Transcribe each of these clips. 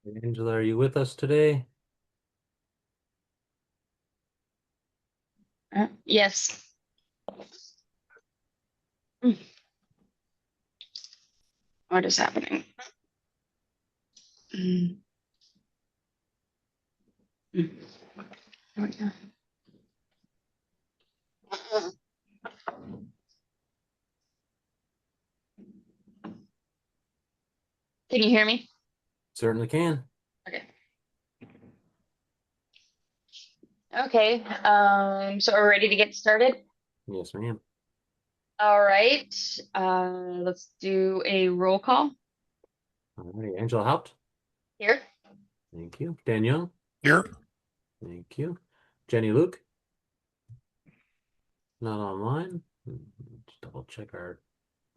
Angela, are you with us today? Yes. Mm. What is happening? Mm. Mm. There we go. Can you hear me? Certainly can. Okay. Okay. So we're ready to get started. Yes, ma'am. All right. Let's do a roll call All righty. Angela Haupt. here. Thank you. Dan Young. Here. Thank you. Jenny Luke. Not online. Just double check our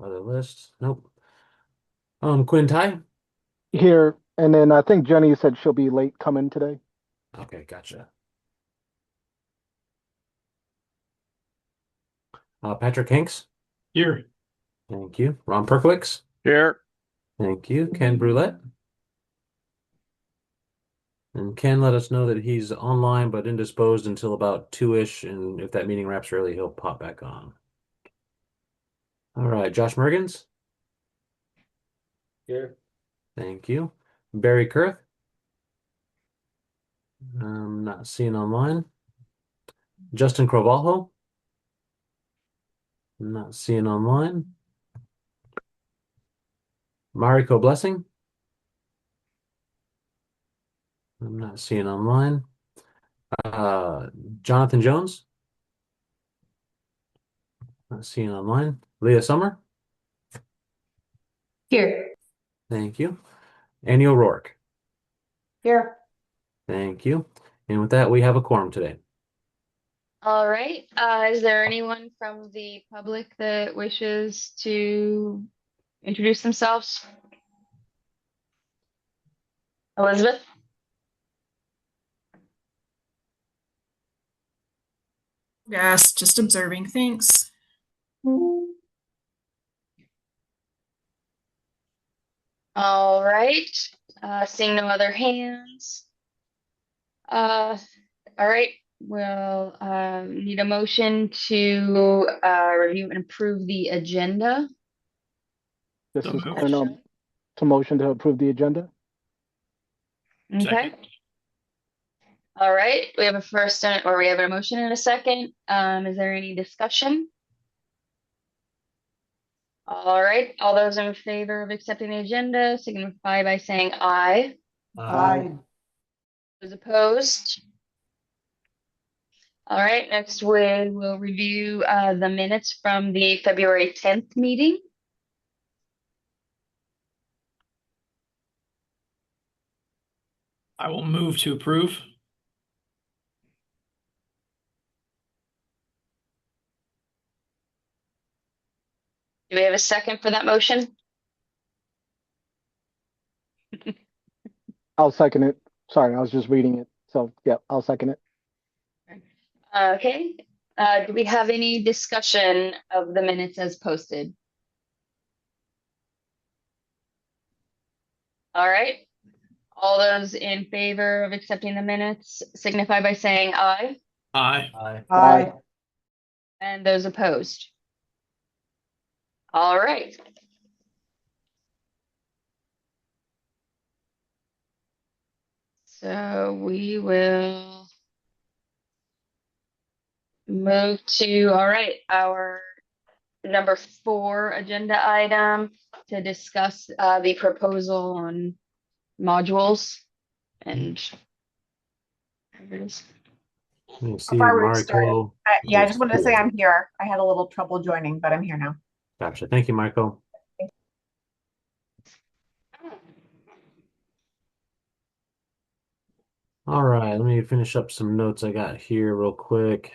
other lists. Nope. Quinn Tai. Here, and then I think Jenny said she'll be late coming today. Okay, gotcha. Patrick Hanks. Here. Thank you. Ron Perkowicz. Here. Thank you. Ken Brulette. And Ken let us know that he's online but indisposed until about 2-ish, and if that meeting wraps early, he'll pop back on. All right, Josh Mergens. Here. Thank you. Barry Kurth. I'm not seeing online. Justin Crovalho. I'm not seeing online. Mariko Blessing. I'm not seeing online. Uh, Jonathan Jones. Not seeing online. Leah Summer. Here. Thank you. Annie O'Rourke. Here. Thank you. And with that, we have a quorum today. All right. Is there anyone from the public that wishes to introduce themselves? Elizabeth? Yes, just observing. Thanks. All right. Seeing no other hands. All right. We'll need a motion to review and approve the agenda. This So is moved. Quinn. To motion to approve the agenda. Okay. Second. All right. We have a first or we have a motion and a second. Is there any discussion? All right. All those in favor of accepting the agenda signify by saying aye. Aye. Those opposed? All right. Next, we will review the minutes from the February 10th meeting. I will move to approve. Do we have a second for that motion? I'll second it. Sorry, I was just reading it. So yeah, I'll second it. Okay. Do we have any discussion of the minutes as posted? All right. All those in favor of accepting the minutes signify by saying aye. Aye. Aye. And those opposed? All right. So we will move to, all right, our number 4 agenda item to discuss the proposal on modules and there it is. Let me see Before we start, Mariko. yeah, I is just wanted to say here. I'm here. I had a little trouble joining, but I'm here now. Gotcha. Thank you, Mariko. All right, let me finish up some notes I got here real quick.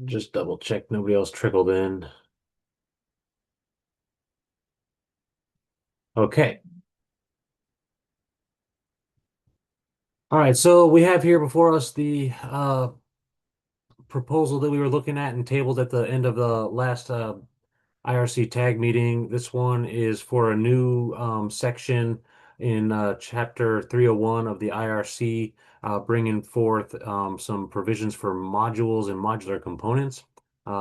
Just double check nobody else trickled in. Okay. All right, so we have here before us the proposal that we were looking at and tabled at the end of the last IRC tag meeting. This one is for a new section in Chapter 301 of the IRC, bringing forth some provisions for modules and modular components.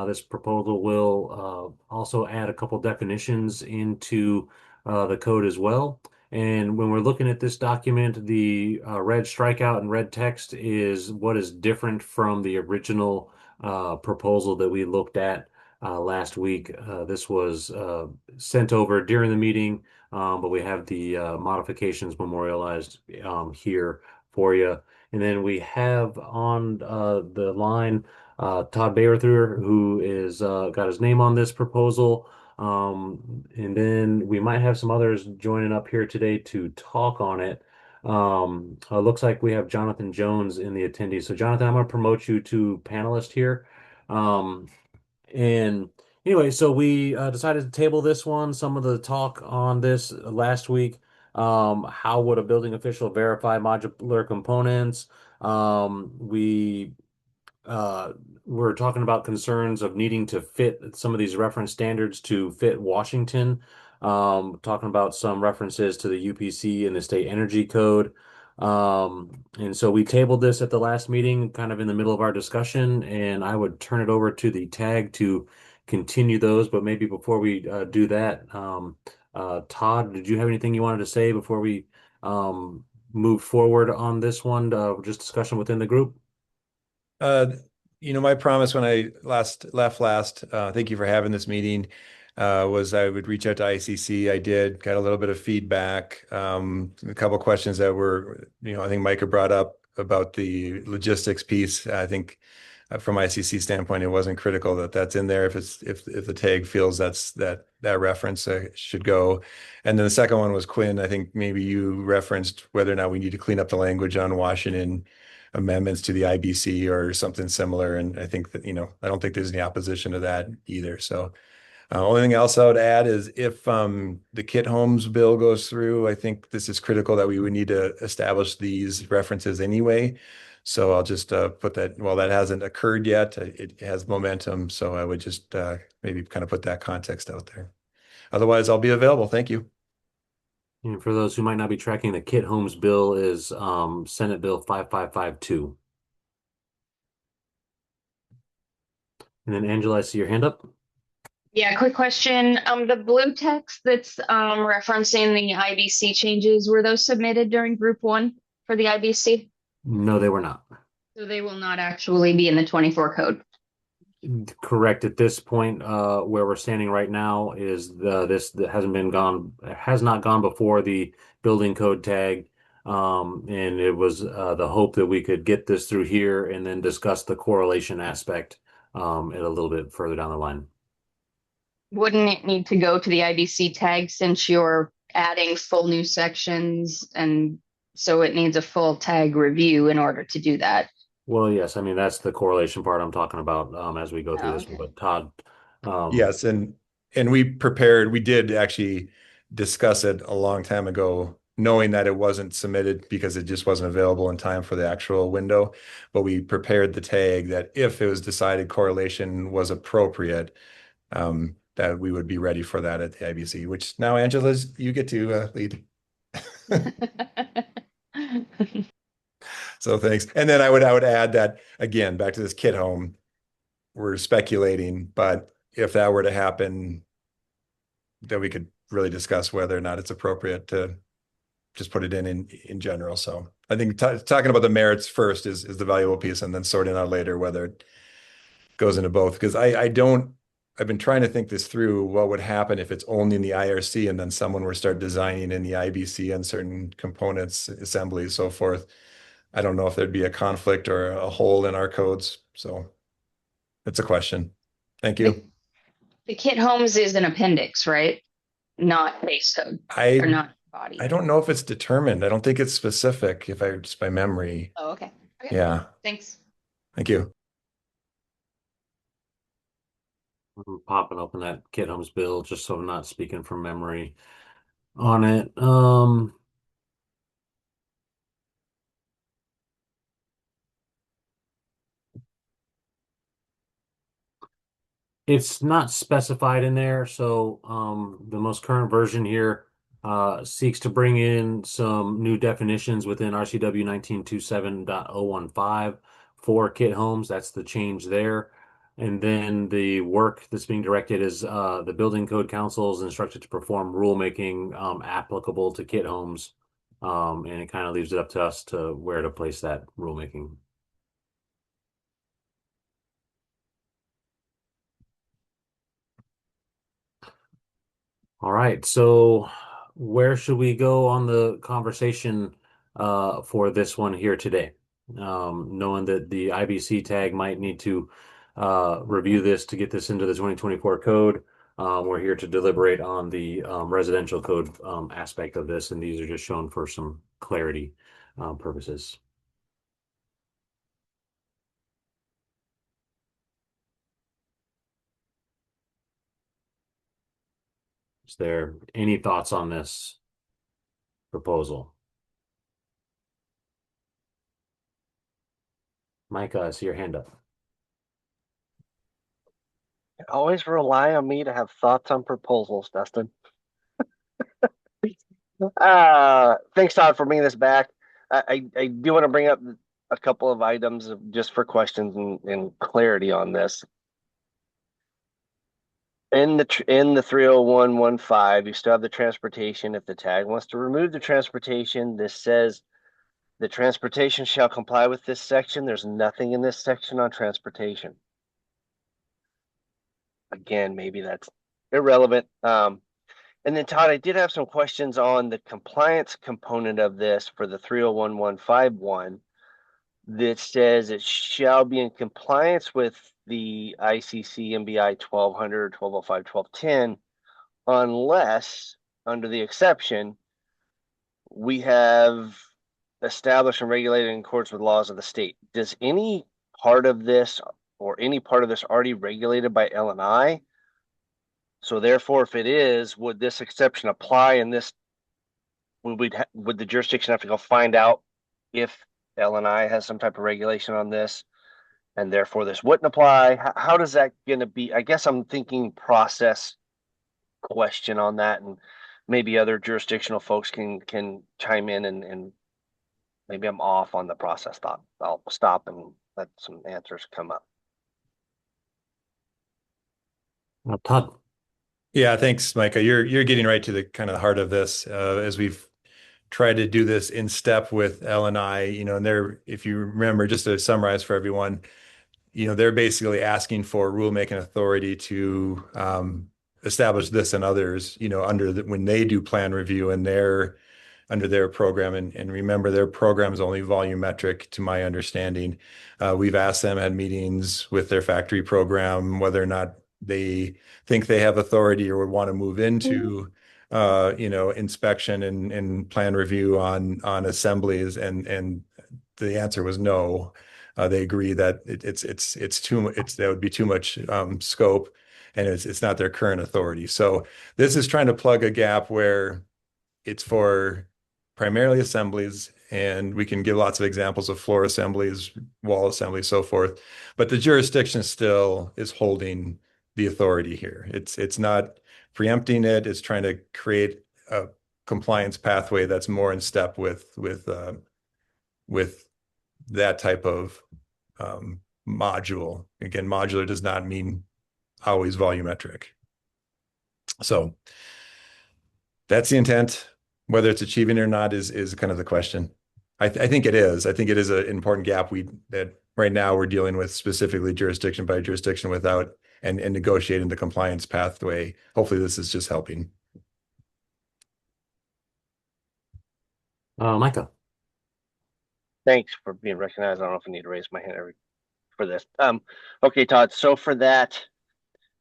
This proposal will also add a couple definitions into the code as well. And when we're looking at this document, the red strikeout and red text is what is different from the original proposal that we looked at last week. This was sent over during the meeting, but we have the modifications memorialized here for you. And then we have on the line Todd Bayerther, who is got his name on this proposal. And then we might have some others joining up here today to talk on it. Looks like we have Jonathan Jones in the attendees. So Jonathan, I'm going to promote you to panelist here. And anyway, so we decided to table this one. Some of the talk on this last week. How would a building official verify modular components? We we're talking about concerns of needing to fit some of these reference standards to fit Washington. Talking about some references to the UPC and the state energy code. And so we tabled this at the last meeting, kind of in the middle of our discussion, and I would turn it over to the tag to continue those. But maybe before we do that, Todd, did you have anything you wanted to say before we move forward on this one? Just discussion within the group? Uh, my promise when I left, thank you for having this meeting, was I would reach out to ICC. I did, got a little bit of feedback, a couple questions that were, I think Micah brought up about the logistics piece. I think from ICC standpoint, it wasn't critical that that's in there. If the tag feels that reference should go. And then the second one was Quinn. I think maybe you referenced whether or not we need to clean up the language on Washington amendments to the IBC or something similar. And I think that, I don't think there's any opposition to that either. So only thing else I would add is if the Kit Holmes bill goes through, I think this is critical that we would need to establish these references anyway. So I'll just put that, well, that hasn't occurred yet. It has momentum. So I would just maybe kind of put that context out there. Otherwise, I'll be available. Thank you. And for those who might not be tracking, the Kit Holmes bill is Senate Bill 5552. And then Angela, I see your hand up. Yeah, quick question. The blue text that's referencing the IBC changes, were those submitted during group one for the IBC? No, they were not. So they will not actually be in the 24 code. Correct. At this point, where we're standing right now is this that has not gone before the building code tag. And it was the hope that we could get this through here and then discuss the correlation aspect at a little bit further down the line. Wouldn't it need to go to the IBC tag since you're adding full new sections, and so it needs a full tag review in order to do that? Well, yes, I mean that's the correlation part I'm talking about as we go through Oh, this okay. one. But Todd, Yes, and we did actually discuss it a long time ago, knowing that it wasn't submitted because it just wasn't available in time for the actual window. But we prepared the tag that if it was decided correlation was appropriate, that we would be ready for that at the IBC, which now Angela's, you get to lead. So thanks. And then I would add that again, back to this kit home, we're speculating, but if that were to happen, then we could really discuss whether or not it's appropriate to just put it in general. So I think talking about the merits first is the valuable piece, and then sorting out later whether it goes into both. Because I've been trying to think this through, what would happen if it's only in the IRC and then someone were to start designing in the IBC and certain components, assemblies, so forth. I don't know if there'd be a conflict or a hole in our codes. So it's a question. Thank you. The Kit Holmes is an appendix, right? Not base code or not body. I don't know if it's determined. I don't think it's specific just by memory. Oh, okay. Okay. Yeah. Thanks. Thank you. I'm popping open that Kit Holmes bill just so I'm not speaking from memory on it. It's not specified in there, so the most current version here seeks to bring in some new definitions within RCW 1927.015 for kit homes. That's the change there. And then the work that's being directed is the Building Code Council is instructed to perform rulemaking applicable to kit homes. And it kind of leaves it up to us to where to place that rulemaking. All right, so where should we go on the conversation for this one here today? Knowing that the IBC tag might need to review this to get this into the 2024 code. We're here to deliberate on the residential code aspect of this, and these are just shown for some clarity purposes. Is there any thoughts on this proposal? Micah, I see your hand up. Always rely on me to have thoughts on proposals, Dustin. Thanks, Todd, for bringing this back. I do want to bring up a couple of items just for questions and clarity on this. In the 30115, you still have the transportation. If the tag wants to remove the transportation, this says the transportation shall comply with this section. There's nothing in this section on transportation. Again, maybe that's irrelevant. And then Todd, I did have some questions on the compliance component of this for the 301151 that says it shall be in compliance with the ICC MBI 1200, 1205, 1210, unless under the exception, we have established and regulated in accordance with laws of the state. Does any part of this or any part of this already regulated by L&I? So therefore, if it is, would this exception apply in this? Would the jurisdiction have to go find out if L&I has some type of regulation on this, and therefore this wouldn't apply? How does that going to be? I guess I'm thinking process question on that, and maybe other jurisdictional folks can chime in, and maybe I'm off on the process thought. I'll stop and let some answers come up. Todd. Yeah, thanks, Micah. You're getting right to the kind of the heart of this as we've tried to do this in step with L&I, and they're, if you remember, just to summarize for everyone, they're basically asking for rulemaking authority to establish this and others, when they do plan review and under their program. And remember, their program is only volumetric, to my understanding. We've asked them at meetings with their factory program whether or not they think they have authority or would want to move into inspection and plan review on assemblies, and the answer was no. They agree that it's too much. That would be too much scope, and it's not their current authority. So this is trying to plug a gap where it's for primarily assemblies, and we can give lots of examples of floor assemblies, wall assemblies, so forth. But the jurisdiction still is holding the authority here. It's not preempting it. It's trying to create a compliance pathway that's more in step with that type of module. Again, modular does not mean always volumetric. So that's the intent. Whether it's achieving it or not is kind of the question. I think it is. I think it is an important gap that right now we're dealing with, specifically jurisdiction by jurisdiction without and negotiating the compliance pathway. Hopefully this is just helping. Micah. Thanks for being recognized. I don't know if I need to raise my hand for this. Okay, Todd. So for that,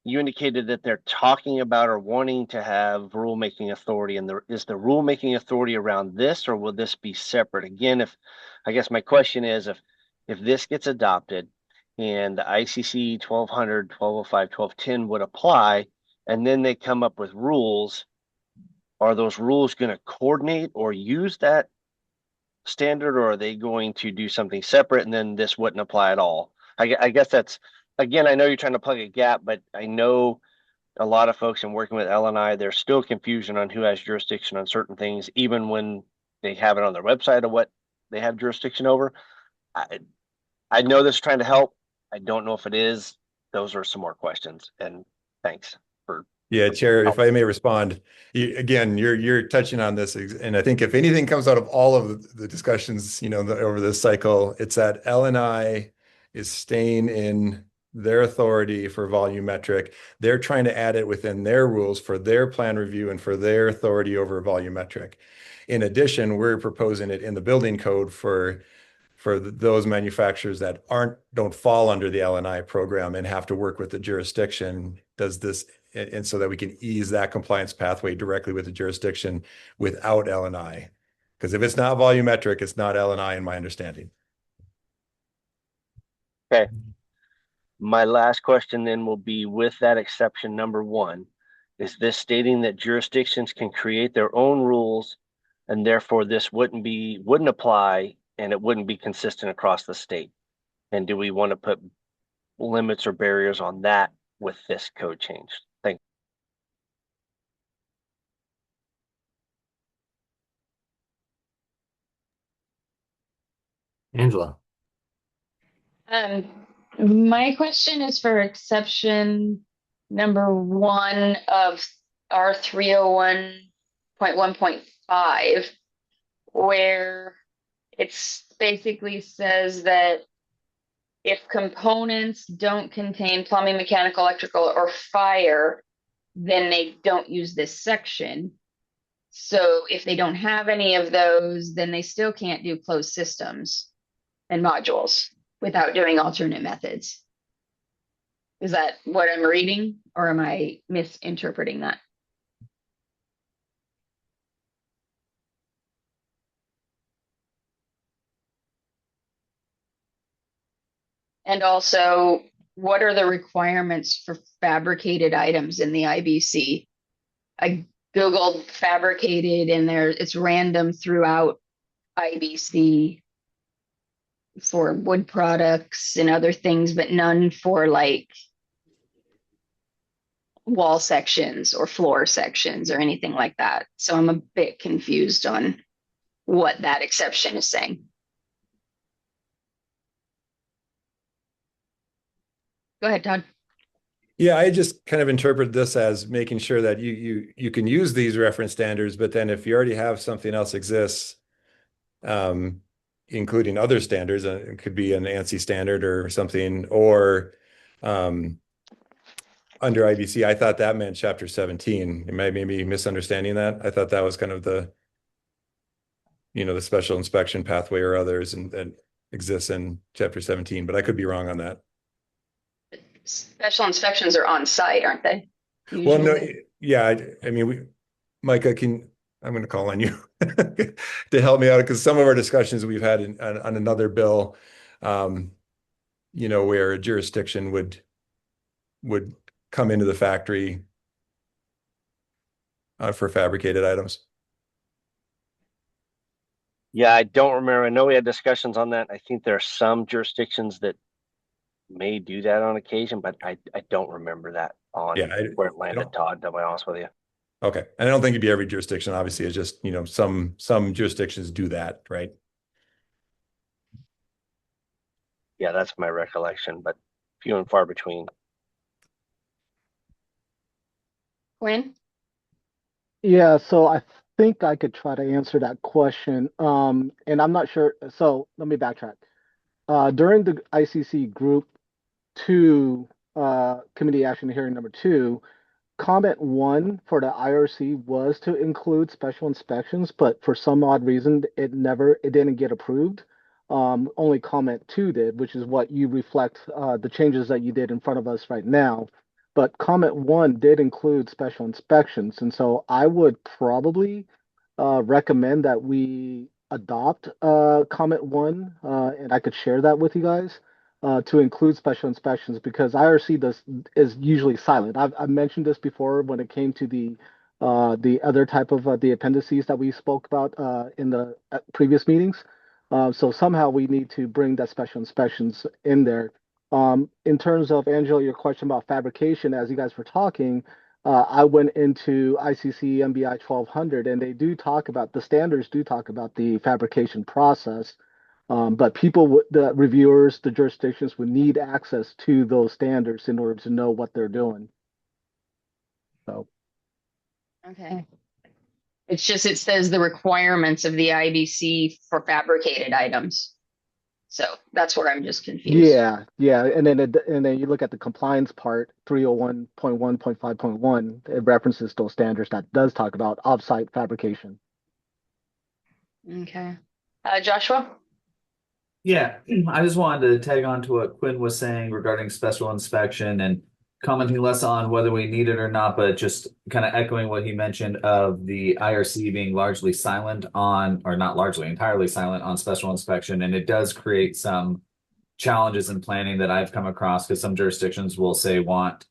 you indicated that they're talking about or wanting to have rulemaking authority, and is the rulemaking authority around this, or will this be separate? Again, I guess my question is, if this gets adopted and the ICC 1200, 1205, 1210 would apply, and then they come up with rules, are those rules going to coordinate or use that standard, or are they going to do something separate and then this wouldn't apply at all? I guess that's again, I know you're trying to plug a gap, but I know a lot of folks in working with LNI, there's still confusion on who has jurisdiction on certain things, even when they have it on their website of what they have jurisdiction over. I know this is trying to help. I don't know if it is. Those are some more questions. And thanks for. Yeah, Chair, if I may respond, again, you're touching on this, and I think if anything comes out of all of the discussions, over this cycle, it's that LNI is staying in their authority for volumetric. They're trying to add it within their rules for their plan review and for their authority over volumetric. In addition, we're proposing it in the building code for those manufacturers that don't fall under the LNI program and have to work with the jurisdiction, and so that we can ease that compliance pathway directly with the jurisdiction without LNI. Because if it's not volumetric, it's not LNI in my understanding. Okay. My last question then will be, with that exception number 1, is this stating that jurisdictions can create their own rules and therefore this wouldn't apply and it wouldn't be consistent across the state? And do we want to put limits or barriers on that with this code change? Thank Angela. My question is for exception number 1 of R301.1.5, where it's basically says that if components don't contain plumbing, mechanical, electrical, or fire, then they don't use this section. So if they don't have any of those, then they still can't do closed systems and modules without doing alternate methods. Is that what I'm reading, or am I misinterpreting that? And also, what are the requirements for fabricated items in the IBC? I Googled fabricated and it's random throughout IBC for wood products and other things, but none for like wall sections or floor sections or anything like that. So I'm a bit confused on what that exception is saying. Go ahead, Todd. Yeah, I just kind of interpret this as making sure that you can use these reference standards, but then if you already have something else exists, including other standards, it could be an ANSI standard or something, or under IBC, I thought that meant Chapter 17. Am I maybe misunderstanding that? I thought that was kind of the special inspection pathway or others, and that exists in Chapter 17, but I could be wrong on that. Special inspections are on site, aren't they? Well, no, Usually. yeah, I mean, Micah, I'm going to call on you to help me out, because some of our discussions we've had on another bill, where a jurisdiction would come into the factory for fabricated items. Yeah, I don't remember. I know we had discussions on that. I think there are some jurisdictions that may do that on occasion, but I don't remember that on where it landed, Todd, to be honest with you. Okay. And I don't think it'd be every jurisdiction. Obviously, it's just, some jurisdictions do that, right? Yeah, that's my recollection, but few and far between. Quinn? Yeah, so I think I could try to answer that question. And I'm not sure. So let me backtrack. During the ICC Group 2 committee action hearing number 2, comment 1 for the IRC was to include special inspections, but for some odd reason, it didn't get approved. Only comment 2 did, which is what you reflect the changes that you did in front of us right now. But comment 1 did include special inspections, and so I would probably recommend that we adopt comment 1, and I could share that with you guys. To include special inspections, because IRC is usually silent. I've mentioned this before when it came to the other type of the appendices that we spoke about in the previous meetings. So somehow we need to bring that special inspections in there. In terms of Angela, your question about fabrication, as you guys were talking, I went into ICC MBI 1200, and they do talk about the standards do talk about the fabrication process. But the reviewers, the jurisdictions would need access to those standards in order to know what they're doing. So, Okay. It's just, it says the requirements of the IBC for fabricated items. So that's where I'm just confused. yeah, and then you look at the compliance part, 301.1.5.1, it references those standards that does talk about offsite fabrication. Okay. Joshua? Yeah, I just wanted to tag on to what Quinn was saying regarding special inspection and commenting less on whether we need it or not, but just kind of echoing what he mentioned of the IRC being largely silent on, or not largely, entirely silent on special inspection. And it does create some challenges in planning that I've come across because some jurisdictions will say want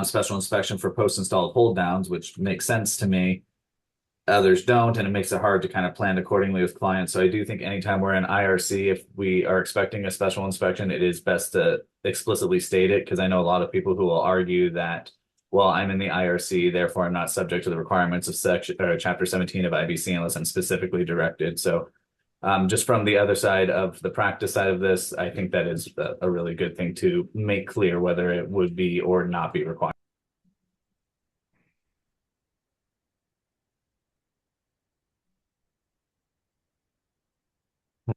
special inspection for post-installed hold downs, which makes sense to me. Others don't, and it makes it hard to kind of plan accordingly with clients. So I do think anytime we're in IRC, if we are expecting a special inspection, it is best to explicitly state it, because I know a lot of people who will argue that, well, I'm in the IRC, therefore I'm not subject to the requirements of section or chapter 17 of IBC unless I'm specifically directed. So just from the other side of the practice side of this, I think that is a really good thing to make clear whether it would be or not be required.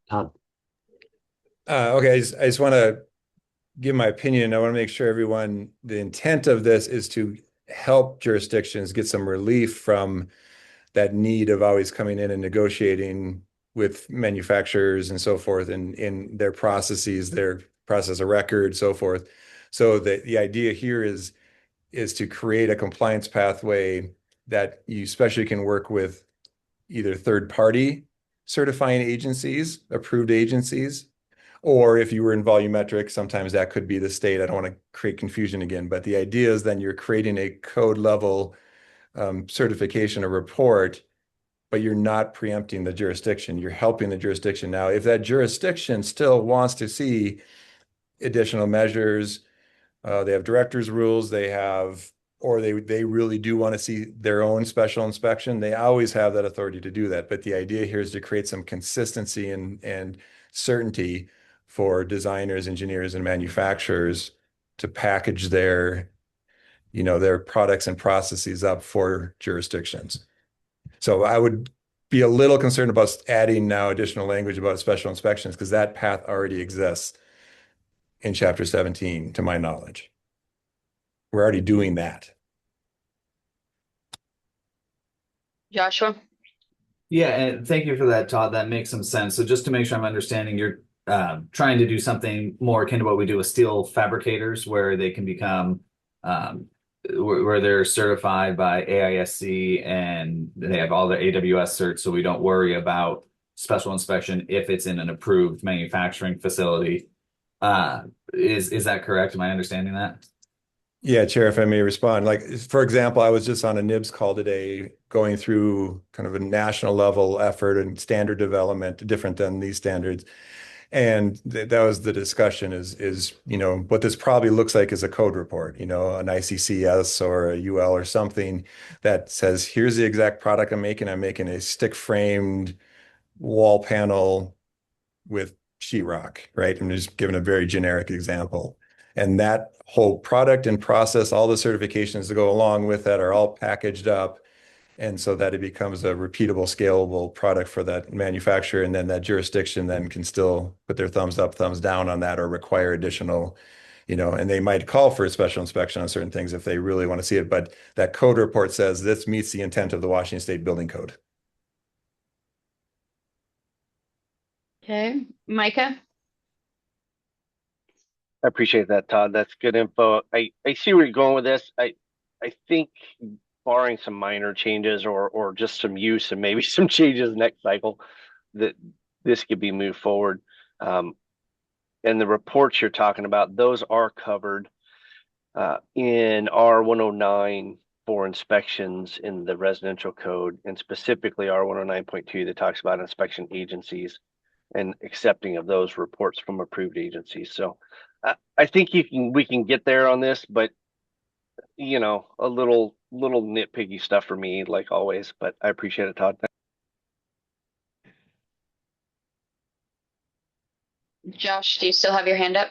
Todd. Okay, I just want to give my opinion. I want to make sure everyone, the intent of this is to help jurisdictions get some relief from that need of always coming in and negotiating with manufacturers and so forth in their processes, their process of record, so forth. So the idea here is to create a compliance pathway that you especially can work with either third-party certifying agencies, approved agencies, or if you were in volumetric, sometimes that could be the state. I don't want to create confusion again, but the idea is then you're creating a code level certification or report, but you're not preempting the jurisdiction. You're helping the jurisdiction. Now, if that jurisdiction still wants to see additional measures, they have director's rules, or they really do want to see their own special inspection, they always have that authority to do that. But the idea here is to create some consistency and certainty for designers, engineers, and manufacturers to package their products and processes up for jurisdictions. So I would be a little concerned about adding now additional language about special inspections, because that path already exists in chapter 17, to my knowledge. We're already doing that. Joshua? Yeah, and thank you for that, Todd. That makes some sense. So just to make sure I'm understanding, you're trying to do something more akin to what we do with steel fabricators, where they can become where they're certified by AISC and they have all the AWS certs, so we don't worry about special inspection if it's in an approved manufacturing facility. Is that correct? Am I understanding that? Yeah, Chair, if I may respond. Like, for example, I was just on a NIBS call today going through kind of a national level effort and standard development, different than these standards. And that was the discussion is, what this probably looks like is a code report, an ICCS or a UL or something that says, here's the exact product I'm making. I'm making a stick framed wall panel with sheetrock, right? I'm just giving a very generic example. And that whole product and process, all the certifications that go along with that are all packaged up. And so that it becomes a repeatable, scalable product for that manufacturer. And then that jurisdiction then can still put their thumbs up, thumbs down on that, or require additional, and they might call for a special inspection on certain things if they really want to see it. But that code report says this meets the intent of the Washington State Building Code. Okay. Micah? I appreciate that, Todd. That's good info. I see where you're going with this. I think barring some minor changes or just some use and maybe some changes next cycle, that this could be moved forward. And the reports you're talking about, those are covered in R109 for inspections in the residential code, and specifically R109.2 that talks about inspection agencies and accepting of those reports from approved agencies. So I think we can get there on this, but a little nitpicky stuff for me, like always. But I appreciate it, Todd. Josh, do you still have your hand up?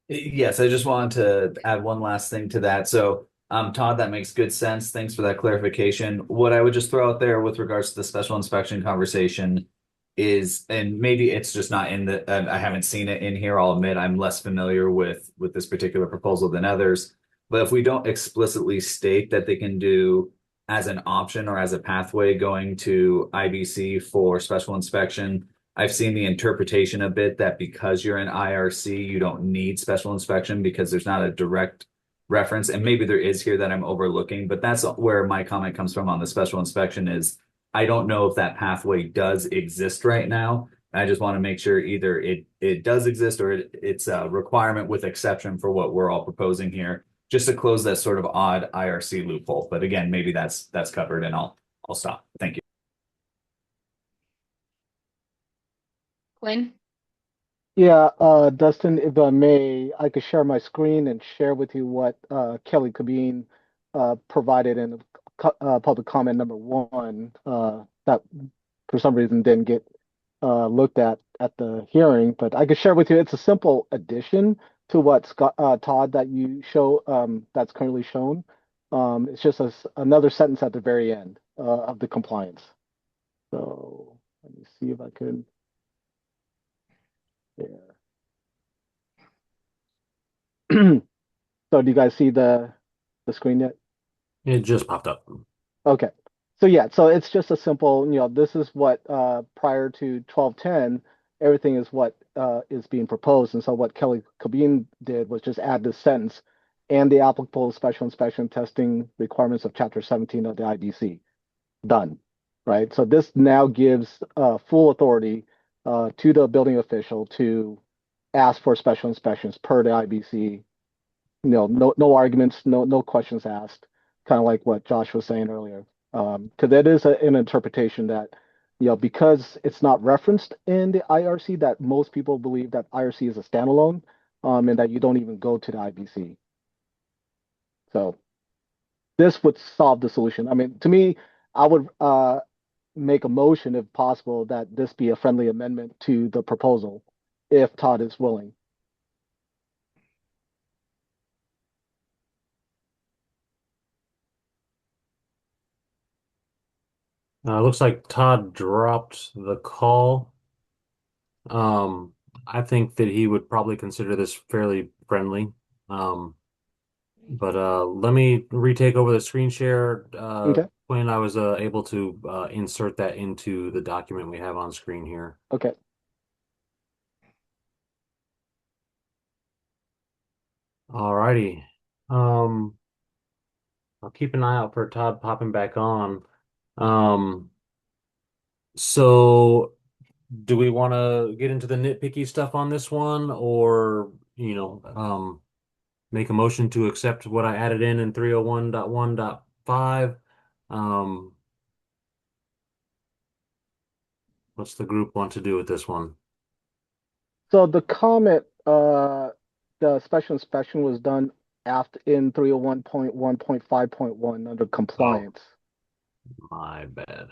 Yes, I just wanted to add one last thing to that. So, Todd, that makes good sense. Thanks for that clarification. What I would just throw out there with regards to the special inspection conversation is, and maybe it's just not in the, I haven't seen it in here. I'll admit I'm less familiar with this particular proposal than others. But if we don't explicitly state that they can do as an option or as a pathway going to IBC for special inspection, I've seen the interpretation a bit that because you're in IRC, you don't need special inspection because there's not a direct reference. And maybe there is here that I'm overlooking, but that's where my comment comes from on the special inspection is I don't know if that pathway does exist right now. I just want to make sure either it does exist or it's a requirement with exception for what we're all proposing here, just to close that sort of odd IRC loophole. But again, maybe that's covered and I'll stop. Thank you. Quinn? Yeah, Dustin, if I may, I could share my screen and share with you what Kelly Cabine provided in public comment number one that for some reason didn't get looked at the hearing, but I could share with you. It's a simple addition to what Todd that you show that's currently shown. It's just another sentence at the very end of the compliance. So let me see if I can. Yeah. So do you guys see the screen yet? It just popped up. Okay. So yeah, so it's just a simple, this is what prior to 1210, everything is what is being proposed. And so what Kelly Cabine did was just add this sentence and the applicable special inspection testing requirements of Chapter 17 of the IBC. Done. Right. So this now gives full authority to the building official to ask for special inspections per the IBC. No arguments, no questions asked, kind of like what Josh was saying earlier. Because that is an interpretation that, because it's not referenced in the IRC, that most people believe that IRC is a standalone, and that you don't even go to the IBC. So this would solve the solution. I mean, to me, I would make a motion, if possible, that this be a friendly amendment to the proposal, if Todd is willing. Looks like Todd dropped the call. I think that he would probably consider this fairly friendly. But let me retake over the screen share. Okay. When I was able to insert that into the document we have on screen here. Okay. Alrighty. Um, I'll keep an eye out for Todd popping back on. Um, so do we want to get into the nitpicky stuff on this one, or make a motion to accept what I added in 301.1.5? What's the group want to do with this one? So the comment, the special inspection was done after in 301.1.5.1 under compliance. My bad.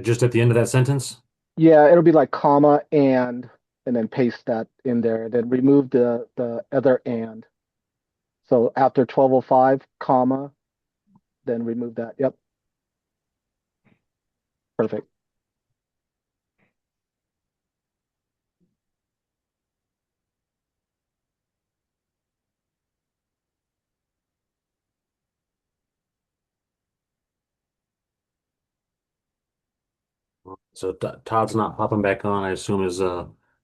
Just at the end of that sentence? Yeah, it'll be like comma and then paste that in there. Then remove the other and. So after 1205, comma, then remove that. Yep. Perfect. So Todd's not popping back on. I assume his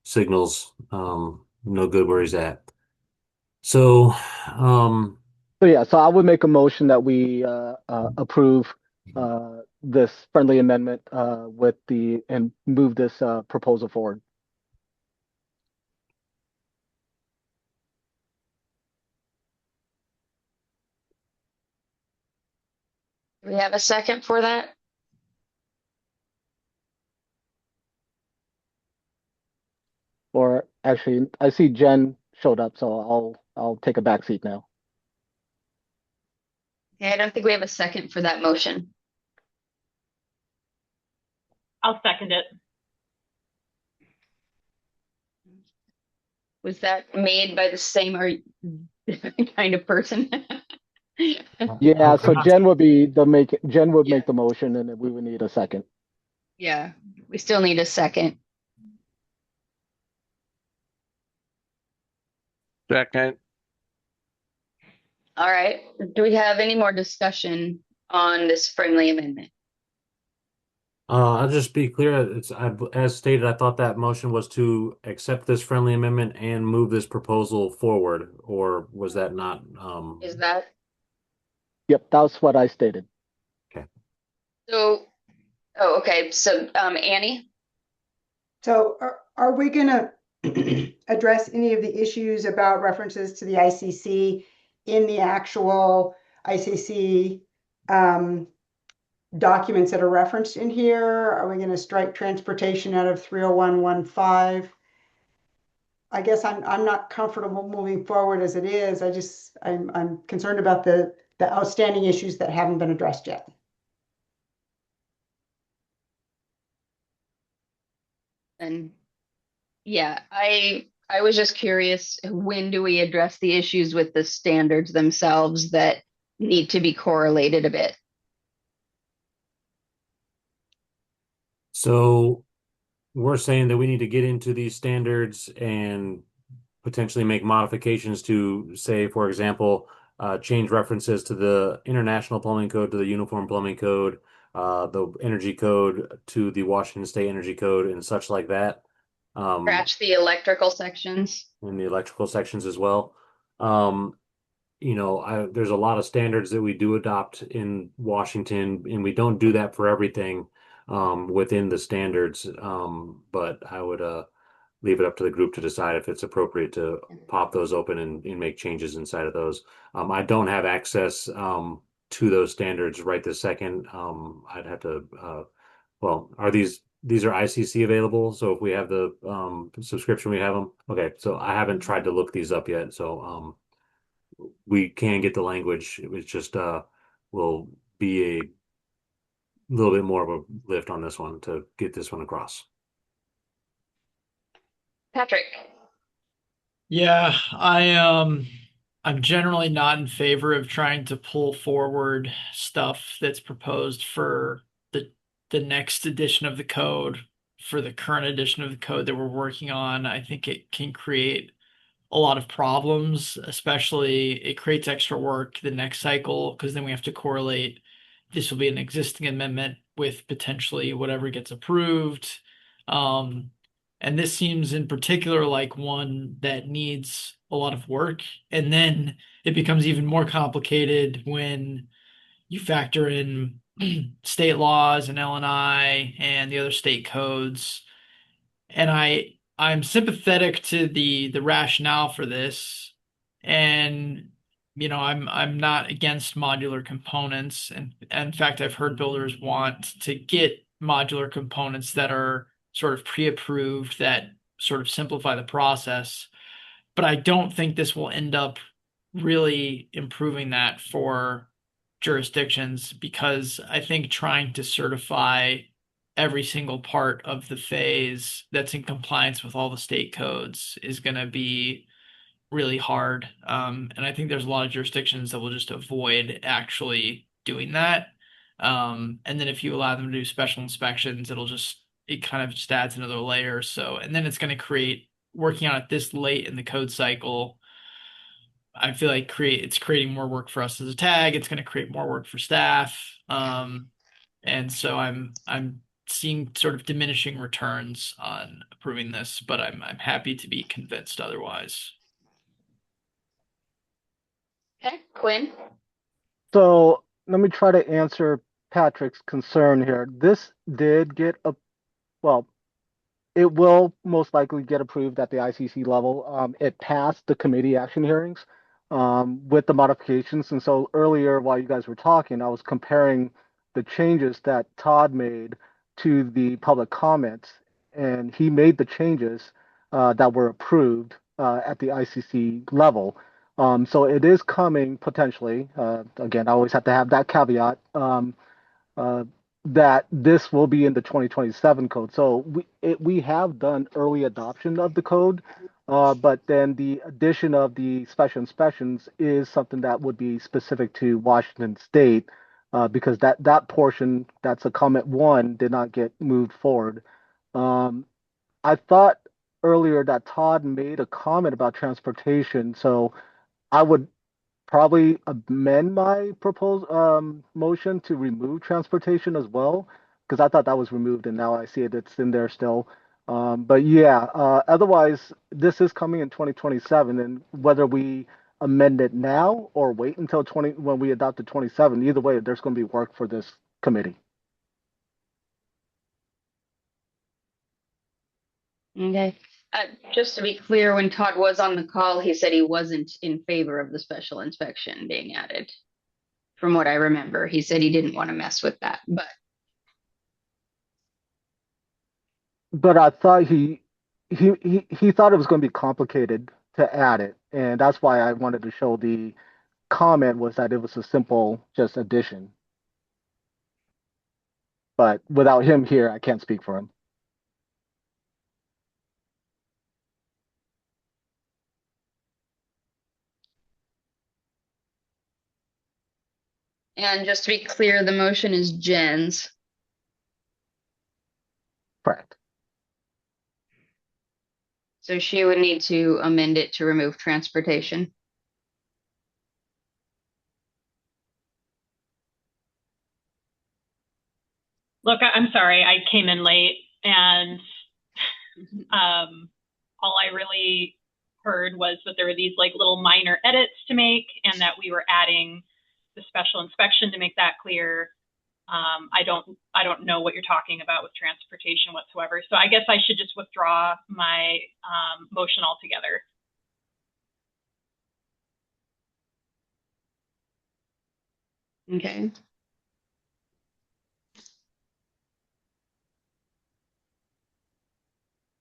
signal's no good where he's at. So So yeah, so I would make a motion that we approve this friendly amendment and move this proposal forward. Do we have a second for that? Or actually, I see Jen showed up, so I'll take a back seat now. Okay, I don't think we have a second for that motion. I'll second it. Was that made by the same or different kind of person? Yeah, so Jen would make Yeah. the motion, and then we would need a second. Yeah, we still need a second. Second. All right. Do we have any more discussion on this friendly amendment? I'll just be clear. As stated, I thought that motion was to accept this friendly amendment and move this proposal forward, or was that not? Is that Yep, that's what I stated. Okay. so? Oh, okay. So, Annie? So are we going to address any of the issues about references to the ICC in the actual ICC documents that are referenced in here? Are we going to strike transportation out of 30115? I guess I'm not comfortable moving forward as it is. I'm concerned about the outstanding issues that haven't been addressed yet. And yeah, I was just curious, when do we address the issues with the standards themselves that need to be correlated a bit? So we're saying that we need to get into these standards and potentially make modifications to, say, for example, change references to the International Plumbing Code to the Uniform Plumbing Code, the Energy Code to the Washington State Energy Code, and such like that. Scratch the electrical sections. In the electrical sections as well. There's a lot of standards that we do adopt in Washington, and we don't do that for everything within the standards. But I would leave it up to the group to decide if it's appropriate to pop those open and make changes inside of those. I don't have access to those standards right this second. I'd have to, well, are these are ICC available? So if we have the subscription, we have them. Okay, so I haven't tried to look these up yet. So we can get the language. It was just will be a little bit more of a lift on this one to get this one across. Patrick. Yeah, I'm generally not in favor of trying to pull forward stuff that's proposed for the next edition of the code, for the current edition of the code that we're working on. I think it can create a lot of problems, especially it creates extra work the next cycle because then we have to correlate this will be an existing amendment with potentially whatever gets approved. And this seems in particular like one that needs a lot of work. And then it becomes even more complicated when you factor in state laws and LNI and the other state codes. And I'm sympathetic to the rationale for this. And I'm not against modular components. And in fact, I've heard builders want to get modular components that are sort of pre-approved that sort of simplify the process. But I don't think this will end up really improving that for jurisdictions because I think trying to certify every single part of the phase that's in compliance with all the state codes is going to be really hard. And I think there's a lot of jurisdictions that will just avoid actually doing that. And then if you allow them to do special inspections, it kind of just adds another layer. So, and then it's going to create working on it this late in the code cycle. I feel like it's creating more work for us as a tag. It's going to create more work for staff. And so I'm seeing sort of diminishing returns on approving this, but I'm happy to be convinced otherwise. Okay, Quinn. So let me try to answer Patrick's concern here. This did get well, it will most likely get approved at the ICC level. It passed the committee action hearings. with the modifications. And so earlier, while you guys were talking, I was comparing the changes that Todd made to the public comments, and he made the changes that were approved at the ICC level. So it is coming potentially. Again, I always have to have that caveat. Uh, that this will be in the 2027 code. So we have done early adoption of the code, but then the addition of the special inspections is something that would be specific to Washington State, because that portion, that's a comment one, did not get moved forward. Um, I thought earlier that Todd made a comment about transportation, so I would probably amend my proposed motion to remove transportation as well, because I thought that was removed and now I see it's in there still. But yeah, otherwise, this is coming in 2027, and whether we amend it now or wait until 20 when we adopt the 27, either way, there's going to be work for this committee. Okay. Just to be clear, when Todd was on the call, he said he wasn't in favor of the special inspection being added. From what I remember, he said he didn't want to mess with that, But I thought he thought it was going to be complicated to add it, and that's why I wanted to show the comment was that it was a simple just addition. But without him here, I can't speak for him. and just to be clear, the motion is Jen's. Correct. So she would need to amend it to remove transportation. Look, I'm sorry, I came in late, and all I really heard was that there were these like little minor edits to make, and that we were adding the special inspection to make that clear. I don't know what you're talking about with transportation whatsoever. So I guess I should just withdraw my motion altogether. Okay.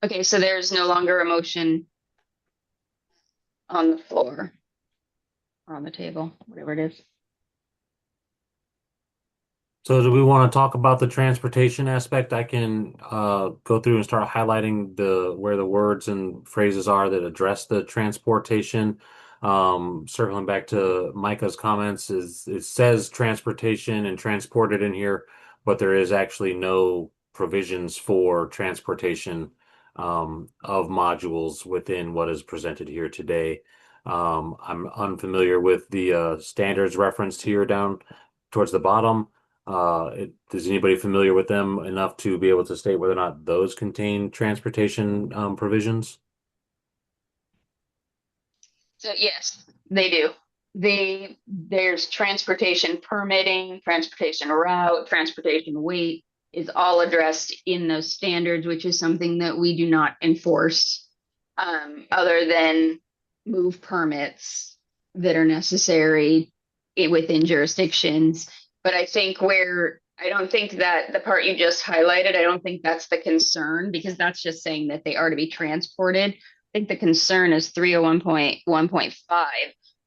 Okay, so there's no longer a motion on the floor or on the table, whatever it is. So do we want to talk about the transportation aspect? I can go through and start highlighting where the words and phrases are that address the transportation. Circling back to Micah's comments, it says transportation and transported in here, but there is actually no provisions for transportation of modules within what is presented here today. I'm unfamiliar with the standards referenced here down towards the bottom. Is anybody familiar with them enough to be able to state whether or not those contain transportation provisions? So yes, they do. There's transportation permitting, transportation route, transportation weight is all addressed in those standards, which is something that we do not enforce, other than move permits that are necessary within jurisdictions. But I don't think that the part you just highlighted, I don't think that's the concern, because that's just saying that they are to be transported. I think the concern is 301.1.5,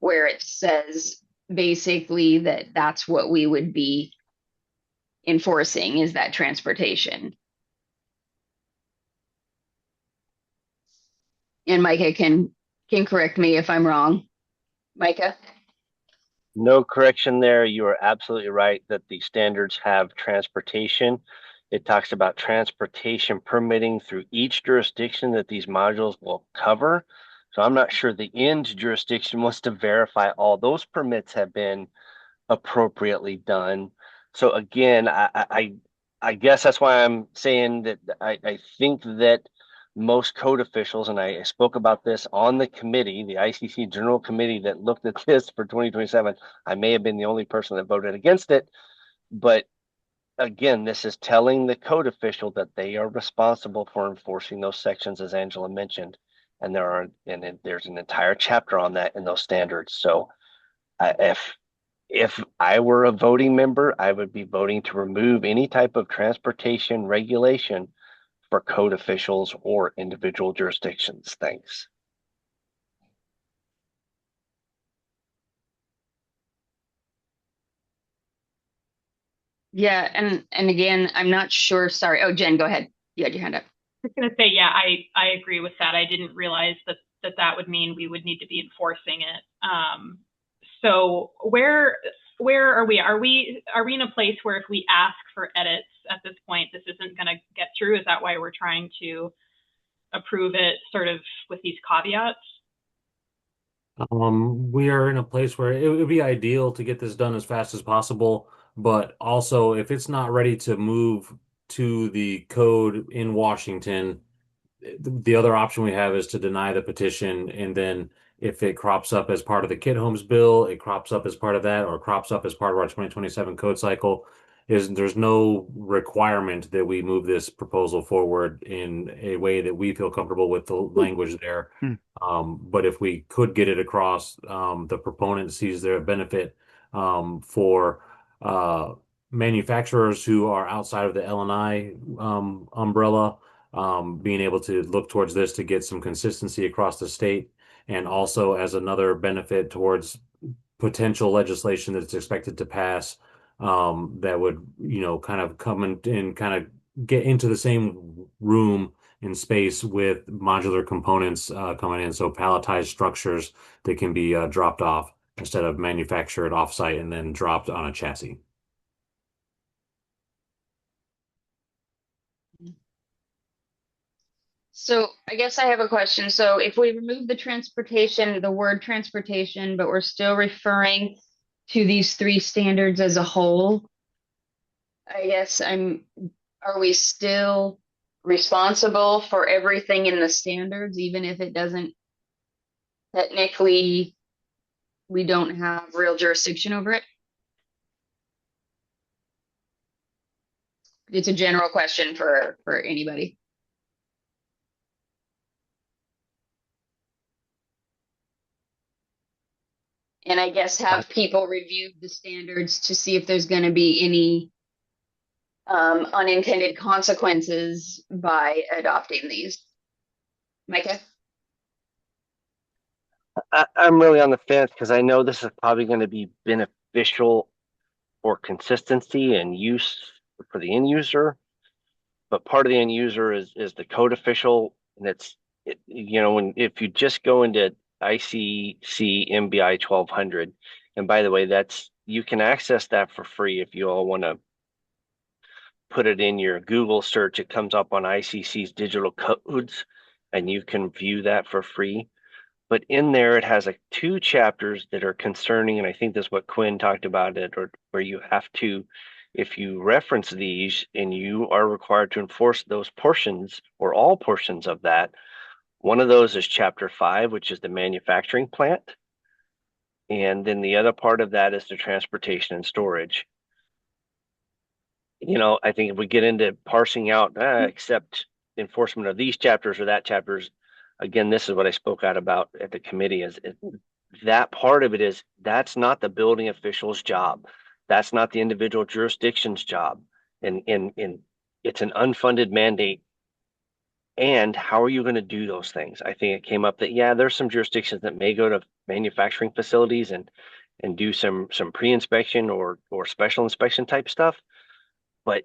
where it says basically that that's what we would be enforcing, is that transportation. And Micah can correct me if I'm wrong. Micah? No correction there. You are absolutely right that the standards have transportation. It talks about transportation permitting through each jurisdiction that these modules will cover. So I'm not sure the end jurisdiction wants to verify all those permits have been appropriately done. So again, I guess that's why I'm saying that I think that most code officials, and I spoke about this on the committee, the ICC General Committee that looked at this for 2027. I may have been the only person that voted against it, but again, this is telling the code official that they are responsible for enforcing those sections, as Angela mentioned. and there's an entire chapter on that in those standards. So if I were a voting member, I would be voting to remove any type of transportation regulation for code officials or individual jurisdictions. Thanks. Yeah, and again, I'm not sure. Sorry. Oh, Jen, go ahead. You had your hand up. I was going to say, yeah, I agree with that. I didn't realize that would mean we would need to be enforcing it. So where are we? Are we in a place where if we ask for edits at this point, this isn't going to get through? Is that why we're trying to approve it sort of with these caveats? We are in a place where it would be ideal to get this done as fast as possible, but also if it's not ready to move to the code in Washington, the other option we have is to deny the petition, and then if it crops up as part of the Kid Homes bill, it crops up as part of that, or crops up as part of our 2027 code cycle, there's no requirement that we move this proposal forward in a way that we feel comfortable with the language there. But if we could get it across, the proponent sees their benefit for manufacturers who are outside of the L&I umbrella, being able to look towards this to get some consistency across the state, and also as another benefit towards potential legislation that's expected to pass, that would, kind of come in and kind of get into the same room in space with modular components coming in, so palletized structures that can be dropped off instead of manufactured offsite and then dropped on a chassis. So I guess I have a question. So if we remove the word transportation, but we're still referring to these three standards as a whole, I guess are we still responsible for everything in the standards, even if it doesn't technically, we don't have real jurisdiction over it? It's a general question for anybody. And I guess have people review the standards to see if there's going to be any unintended consequences by adopting these. Micah? I'm really on the fence because I know this is probably going to be beneficial for consistency and use for the end user, but part of the end user is the code official, and if you just go into ICC MBI 1200, and by the way, you can access that for free if you all want to put it in your Google search. It comes up on ICC's digital codes, and you can view that for free. But in there, it has two chapters that are concerning, and I think that's what Quinn talked about it, or where you have to, if you reference these and you are required to enforce those portions or all portions of that, one of those is chapter 5, which is the manufacturing plant. And then the other part of that is the transportation and storage. I think if we get into parsing out, except enforcement of these chapters or that chapters, again, this is what I spoke out about at the committee, is that part of it that's not the building official's job. That's not the individual jurisdiction's job. And it's an unfunded mandate. And how are you going to do those things? I think it came up that, there's some jurisdictions that may go to manufacturing facilities and do some pre-inspection or special inspection type stuff. But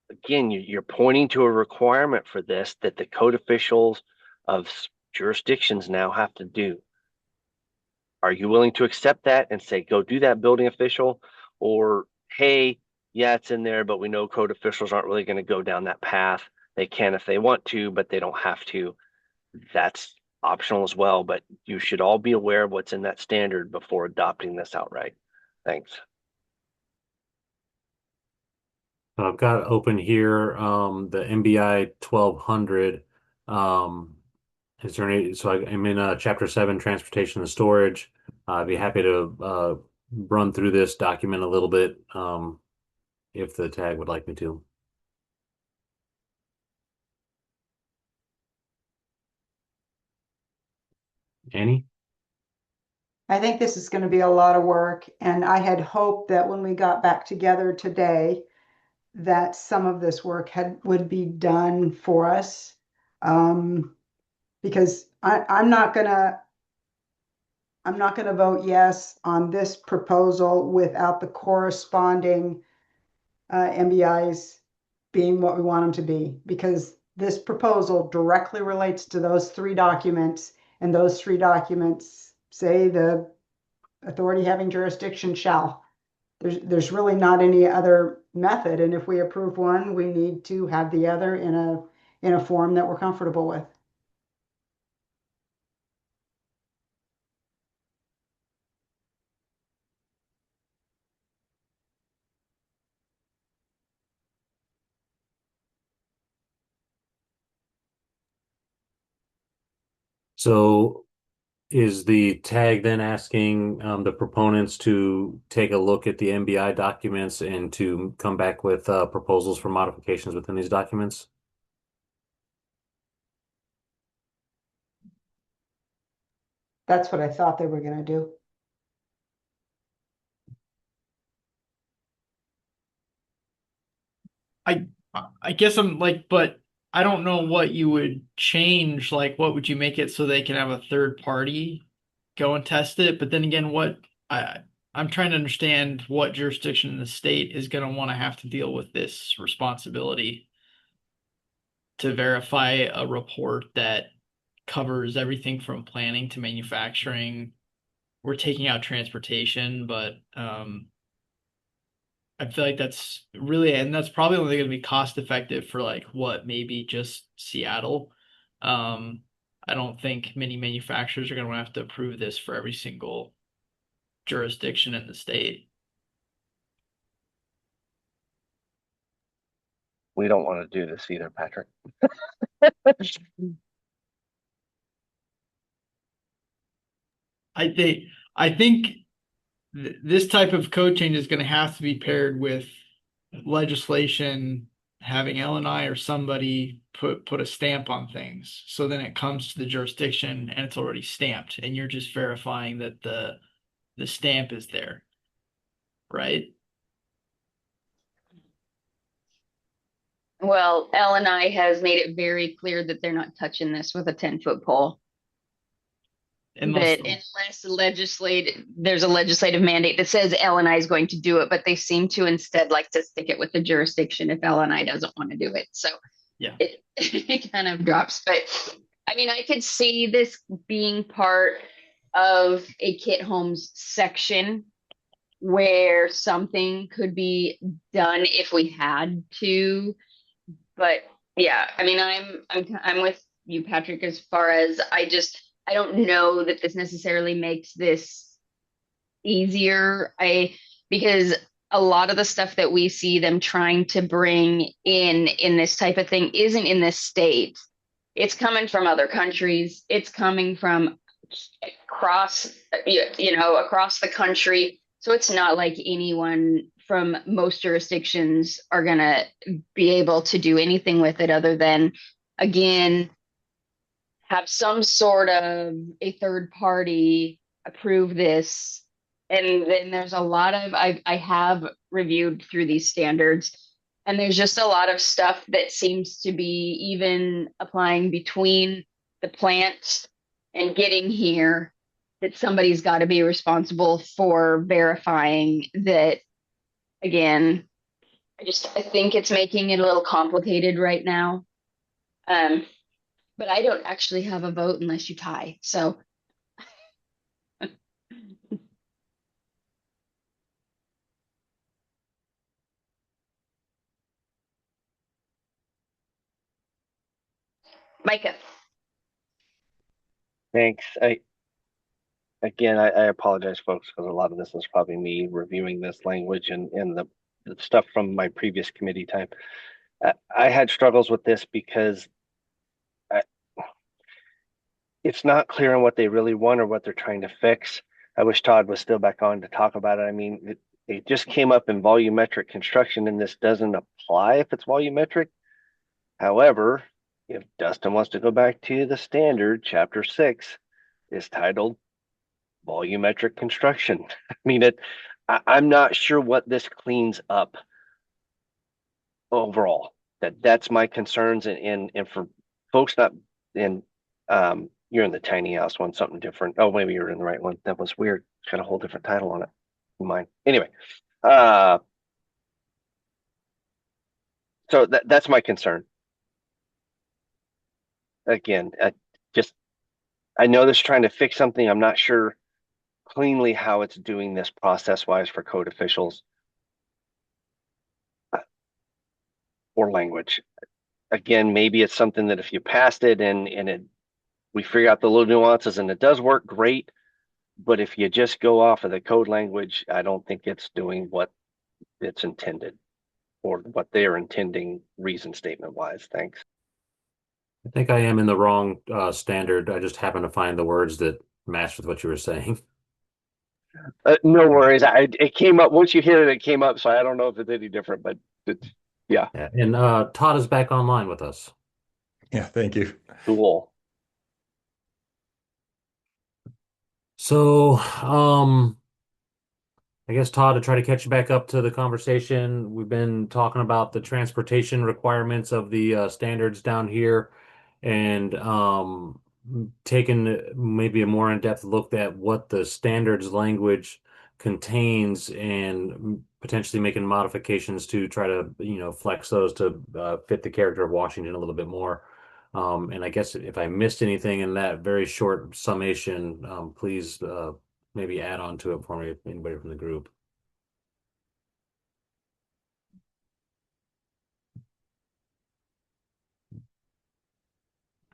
again, you're pointing to a requirement for this that the code officials of jurisdictions now have to do. Are you willing to accept that and say, go do that, building official? Or, hey, yeah, it's in there, but we know code officials aren't really going to go down that path. They can if they want to, but they don't have to. That's optional as well, but you should all be aware of what's in that standard before adopting this outright. Thanks. I've got open here the MBI 1200. Is there any? So I'm in chapter 7, transportation and storage. I'd be happy to run through this document a little bit if the tag would like me to. Annie? I think this is going to be a lot of work, and I had hoped that when we got back together today, that some of this work would be done for us. Because I'm not gonna vote yes on this proposal without the corresponding MBIs being what we want them to be, because this proposal directly relates to those three documents, and those three documents say the authority having jurisdiction shall. There's really not any other method, and if we approve one, we need to have the other in a form that we're comfortable with. So is the tag then asking the proponents to take a look at the MBI documents and to come back with proposals for modifications within these documents? That's what I thought they were gonna do. I guess I'm like, but I don't know what you would change. Like, what would you make it so they can have a third party go and test it? But then again, I I'm trying to understand what jurisdiction in the state is going to want to have to deal with this responsibility to verify a report that covers everything from planning to manufacturing. We're taking out transportation, but I feel like that's really, and that's probably only going to be cost effective for like what, maybe just Seattle. I don't think many manufacturers are going to have to approve this for every single jurisdiction in the state. We don't want to do this either, Patrick. I think this type of code change is going to have to be paired with legislation having LNI or somebody put a stamp on things. So then it comes to the jurisdiction and it's already stamped, and you're just verifying that the stamp is there, right? Well, L&I has made it very clear that they're not touching this with a 10-foot pole. Unless That there's a legislative mandate that says L&I is going to do it, but they seem to instead like to stick it with the jurisdiction if L&I doesn't want to do it. So yeah, it kind of drops. But I mean, I could see this being part of a Kit Homes section where something could be done if we had to. But yeah, I mean, I'm with you, Patrick, as far as I don't know that this necessarily makes this easier. Because a lot of the stuff that we see them trying to bring in this type of thing isn't in this state. It's coming from other countries. It's coming from across, across the country. So it's not like anyone from most jurisdictions are going to be able to do anything with it other than, again, have some sort of a third party approve this. And then there's a lot of, I have reviewed through these standards, and there's just a lot of stuff that seems to be even applying between the plant and getting here, that somebody's got to be responsible for verifying that. Again, I think it's making it a little complicated right now. But I don't actually have a vote unless you tie. So Micah. Thanks. I apologize, folks, because a lot of this is probably me reviewing this language and the stuff from my previous committee time. I had struggles with this because it's not clear on what they really want or what they're trying to fix. I wish Todd was still back on to talk about it. I mean, it just came up in volumetric construction, and this doesn't apply if it's volumetric. However, if Dustin wants to go back to the standard, chapter 6, is titled volumetric construction. I mean, I'm not sure what this cleans up overall. That's my concerns, and for folks not in you're in the tiny house one, something different. Oh, maybe you're in the right one. That was weird. It's got a whole different title on it. Mine. Anyway, so that's my concern. Again, just I know this is trying to fix something. I'm not sure cleanly how it's doing this process wise for code officials or language. Again, maybe it's something that if you passed it and we figure out the little nuances and it does work, great. But if you just go off of the code language, I don't think it's doing what it's intended or what they're intending reason statement wise. Thanks. I think I am in the wrong standard. I just happen to find the words that match with what you were saying. No worries. It came up once you hit it. It came up, so I don't know if it's any different, but yeah. Yeah. And Todd is back online with us. Yeah, thank you. Cool. So, I guess, Todd, to try to catch you back up to the conversation, we've been talking about the transportation requirements of the standards down here and taking maybe a more in-depth look at what the standards language contains and potentially making modifications to try to, flex those to fit the character of Washington a little bit more. And I guess if I missed anything in that very short summation, please maybe add on to it for me, anybody from the group.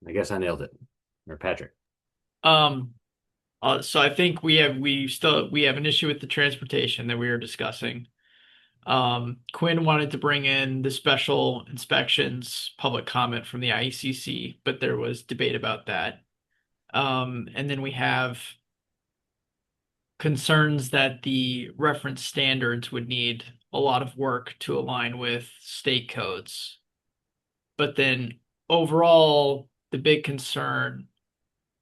I guess I nailed it. Or Patrick. So I think we have an issue with the transportation that we were discussing. Quinn wanted to bring in the special inspections public comment from the IECC, but there was debate about that. And then we have concerns that the reference standards would need a lot of work to align with state codes. But then overall, the big concern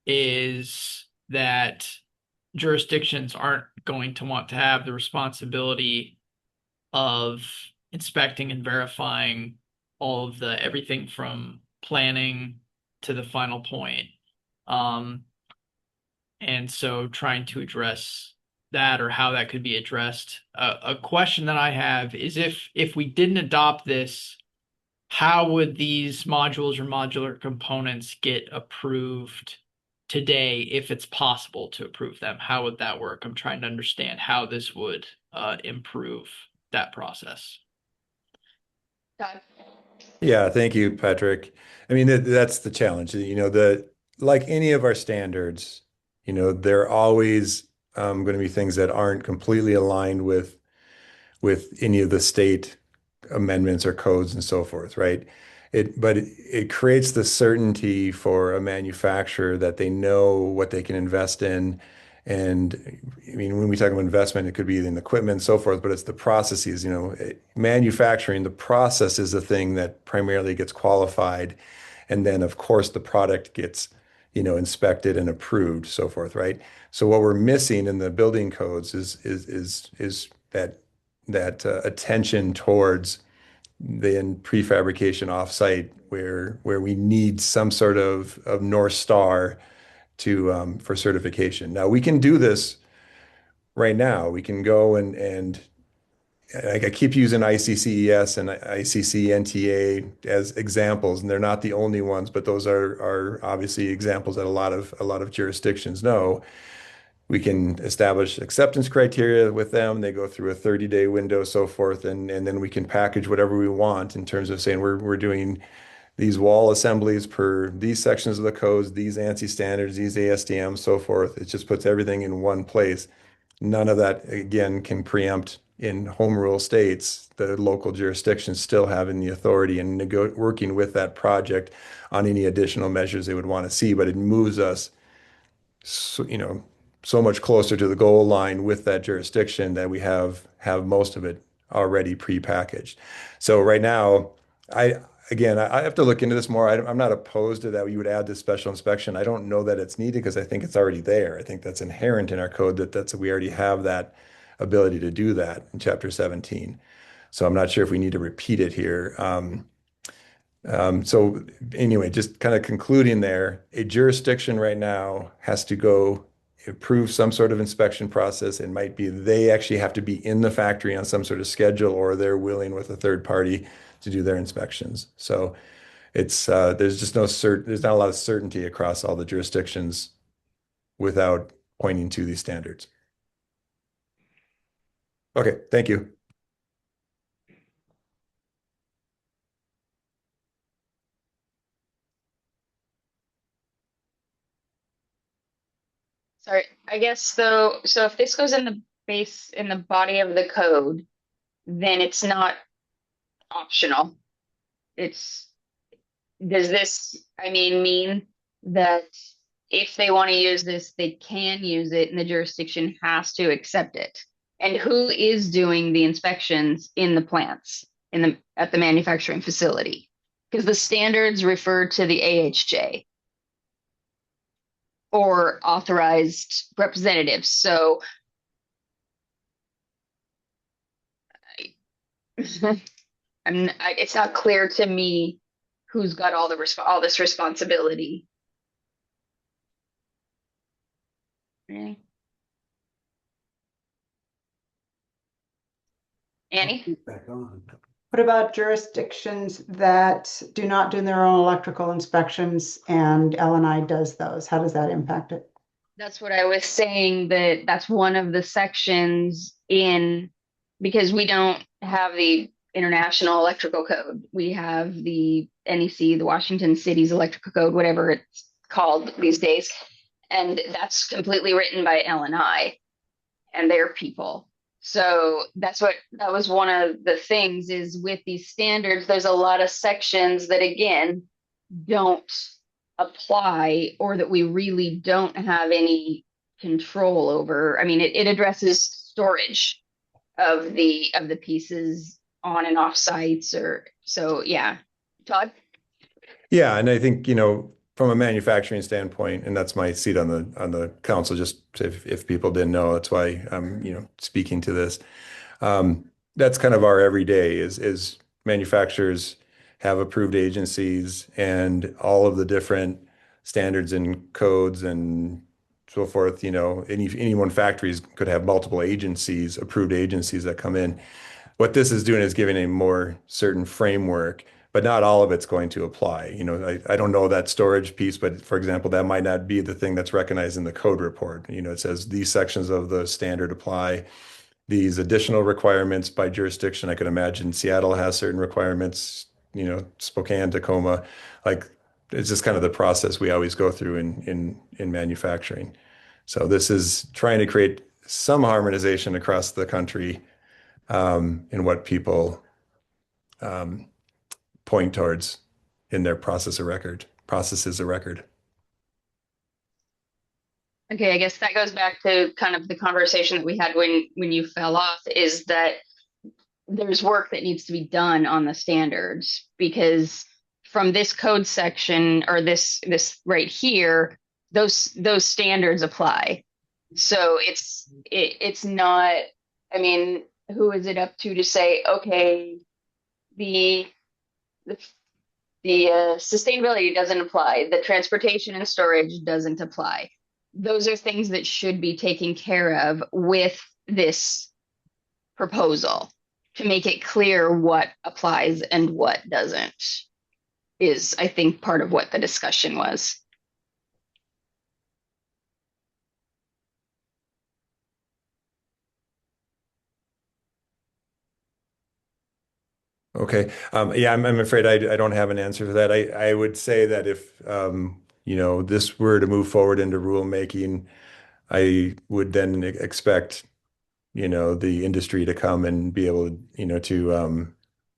is that jurisdictions aren't going to want to have the responsibility of inspecting and verifying all of everything from planning to the final point. And so trying to address that or how that could be addressed. A question that I have is if we didn't adopt this, how would these modules or modular components get approved today if it's possible to approve them? How would that work? I'm trying to understand how this would improve that process. Todd? Yeah, thank you, Patrick. I mean, that's the challenge. Like any of our standards, there are always going to be things that aren't completely aligned with any of the state amendments or codes and so forth, right? But it creates the certainty for a manufacturer that they know what they can invest in. And I mean, when we talk about investment, it could be in equipment and so forth, but it's the processes, manufacturing, the process is the thing that primarily gets qualified. And then of course the product gets, inspected and approved, so forth, right? So what we're missing in the building codes is that attention towards the prefabrication offsite where we need some sort of North Star to for certification. Now we can do this right now. We can go and I keep using ICCES and ICC-NTA as examples, and they're not the only ones, but those are obviously examples that a lot of jurisdictions know. We can establish acceptance criteria with them. They go through a 30-day window, so forth, and then we can package whatever we want in terms of saying we're doing these wall assemblies per these sections of the codes, these ANSI standards, these ASTM, so forth. It just puts everything in one place. None of that, again, can preempt in home rule states, the local jurisdictions still having the authority and working with that project on any additional measures they would want to see, but it moves us, so much closer to the goal line with that jurisdiction that we have most of it already pre-packaged. So right now, again, I have to look into this more. I'm not opposed to that. You would add this special inspection. I don't know that it's needed because I think it's already there. I think that's inherent in our code that we already have that ability to do that in chapter 17. So I'm not sure if we need to repeat it here. So anyway, just kind of concluding there, a jurisdiction right now has to go approve some sort of inspection process. It might be they actually have to be in the factory on some sort of schedule, or they're willing with a third party to do their inspections. So it's there's just there's not a lot of certainty across all the jurisdictions without pointing to these standards. Okay, thank you. Sorry, I guess though, so if this goes in the in the body of the code, then it's not optional. It's, does this, I mean that if they want to use this, they can use it and the jurisdiction has to accept it? And who is doing the inspections in the plants at the manufacturing facility? Because the standards refer to the AHJ or authorized representatives. So it's not clear to me who's got all this responsibility. Really? Annie? Back on. What about jurisdictions that do not do their own electrical inspections and L&I does those? How does that impact it? That's what I was saying, that that's one of the sections in, because we don't have the International Electrical Code. We have the NEC, the Washington City's Electrical Code, whatever it's called these days. And that's completely written by L&I and their people. So that was one of the things, is with these standards, there's a lot of sections that, again, don't apply, or that we really don't have any control over. I mean, it addresses storage of the pieces on and off sites, or so. Yeah. Todd? Yeah, and I think, from a manufacturing standpoint, and that's my seat on the council, just if people didn't know, that's why I'm, speaking to this. That's kind of our everyday is manufacturers have approved agencies, and all of the different standards and codes and so forth, any one factories could have multiple agencies, approved agencies that come in. What this is doing is giving a more certain framework, but not all of it's going to apply. I don't know that storage piece, but for example, that might not be the thing that's recognized in the code report. It says these sections of the standard apply, these additional requirements by jurisdiction. I could imagine Seattle has certain requirements, Spokane, Tacoma, like it's just kind of the process we always go through in manufacturing. So this is trying to create some harmonization across the country in what people point towards in their processes of record. Okay, I guess that goes back to kind of the conversation that we had when you fell off, is that there's work that needs to be done on the standards, because from this code section, or this right here, those standards apply. So it's not, I mean, who is it up to say, okay, the sustainability doesn't apply, the transportation and storage doesn't apply. Those are things that should be taken care of with this proposal, to make it clear what applies and what doesn't, is, I think, part of what the discussion was. Okay. Yeah, I'm afraid I don't have an answer for that. I would say that if this were to move forward into rulemaking, I would then expect the industry to come and be able to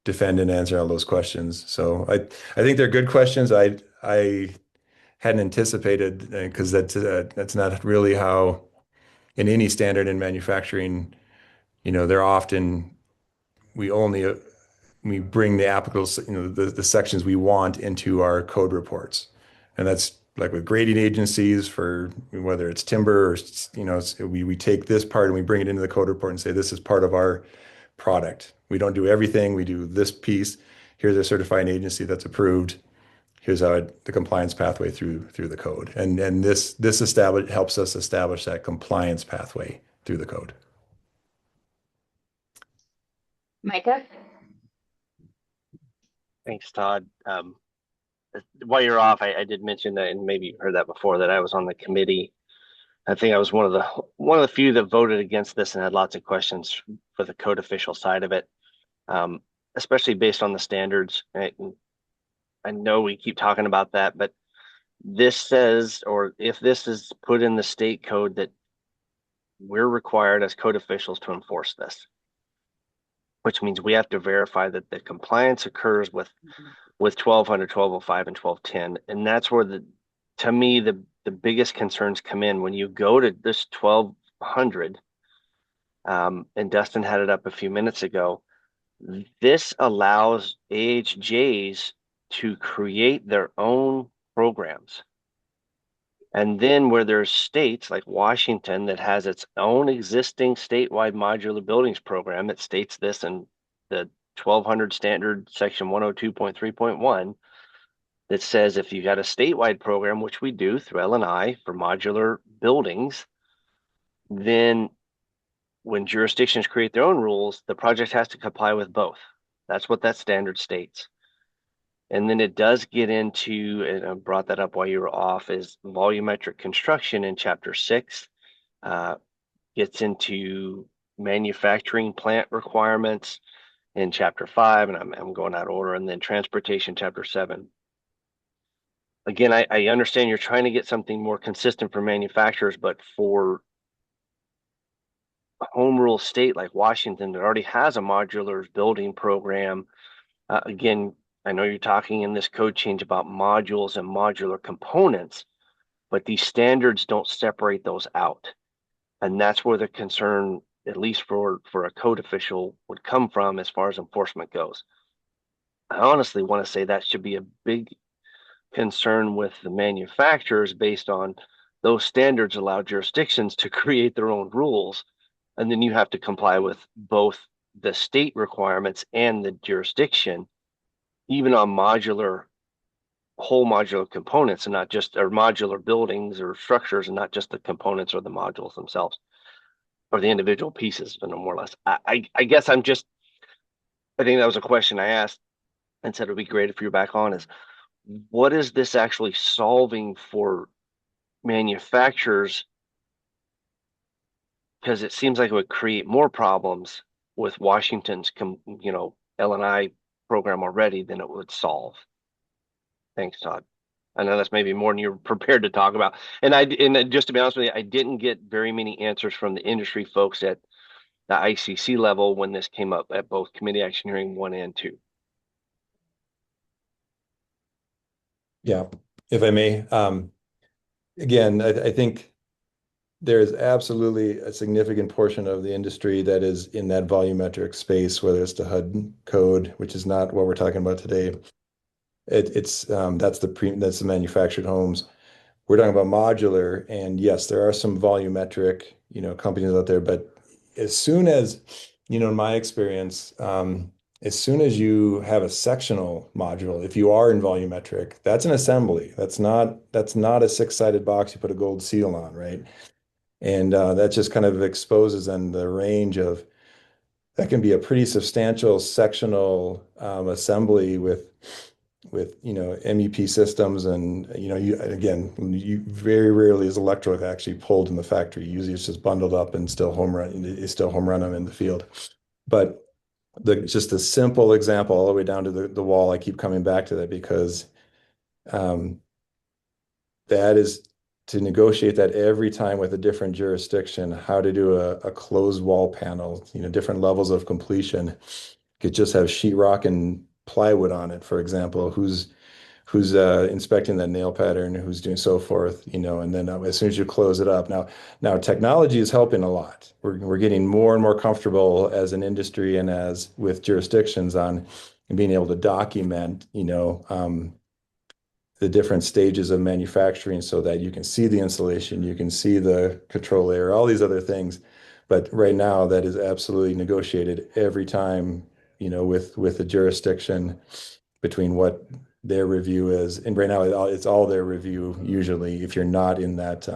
defend and answer all those questions. So I think they're good questions. I hadn't anticipated, because that's not really how in any standard in manufacturing, they're often we only we bring the applicable, the sections we want into our code reports. And that's like with grading agencies for whether it's timber or, we take this part and we bring it into the code report and say, this is part of our product. We don't do everything. We do this piece. Here's a certifying agency that's approved. Here's how the compliance pathway through the code. And this helps us establish that compliance pathway through the code. Micah? Thanks, Todd. While you're off, I did mention that, and maybe you heard that before, that I was on the committee. I think I was one of the few that voted against this and had lots of questions for the code official side of it, especially based on the standards. I know we keep talking about that, but this says, or if this is put in the state code, that we're required as code officials to enforce this, which means we have to verify that the compliance occurs with 1200, 1205, and 1210. And that's where to me, the biggest concerns come in when you go to this 1200, and Dustin had it up a few minutes ago. This allows AHJs to create their own programs. And then where there's states like Washington that has its own existing statewide modular buildings program that states this in the 1200 standard section 102.3.1, that says if you got a statewide program, which we do through L&I for modular buildings, then when jurisdictions create their own rules, the project has to comply with both. That's what that standard states. And then it does get into, and I brought that up while you were off, is volumetric construction in chapter 6, gets into manufacturing plant requirements in chapter 5, and I'm going out of order, and then transportation chapter 7. Again, I understand you're trying to get something more consistent for manufacturers, but for a home rule state like Washington that already has a modular building program, again, I know you're talking in this code change about modules and modular components, but these standards don't separate those out. And that's where the concern, at least for a code official, would come from as far as enforcement goes. I honestly want to say that should be a big concern with the manufacturers, based on those standards allow jurisdictions to create their own rules. And then you have to comply with both the state requirements and the jurisdiction, even on whole modular components, and not just, or modular buildings or structures, and not just the components or the modules themselves, or the individual pieces, but no more or less. I guess I think that was a question I asked and said it would be great if you're back on, is what is this actually solving for manufacturers? Because it seems like it would create more problems with Washington's L&I program already than it would solve. Thanks, Todd. I know that's maybe more than you're prepared to talk about. And just to be honest with you, I didn't get very many answers from the industry folks at the ICC level when this came up at both committee action hearing 1 and 2. Yeah, if I may. Again, I think there is absolutely a significant portion of the industry that is in that volumetric space, whether it's the HUD code, which is not what we're talking about today. That's the manufactured homes. We're talking about modular, and yes, there are some volumetric, companies out there, but as soon as, in my experience, as soon as you have a sectional module, if you are in volumetric, that's an assembly. That's not a six-sided box you put a gold seal on, right? And that just kind of exposes then the range of, that can be a pretty substantial sectional assembly with MEP systems, and you very rarely is electrode actually pulled in the factory. Usually it's just bundled up and still home run them in the field. But just a simple example all the way down to the wall, I keep coming back to that because that is to negotiate that every time with a different jurisdiction, how to do a closed wall panel, different levels of completion. Could just have sheetrock and plywood on it, for example. who's inspecting that nail pattern, who's doing so forth, and then as soon as you close it up. Now technology is helping a lot. We're getting more and more comfortable as an industry and as with jurisdictions on being able to document, the different stages of manufacturing so that you can see the insulation, you can see the control layer, all these other things. But right now, that is absolutely negotiated every time, with the jurisdiction between what their review is. And right now, it's all their review usually if you're not in that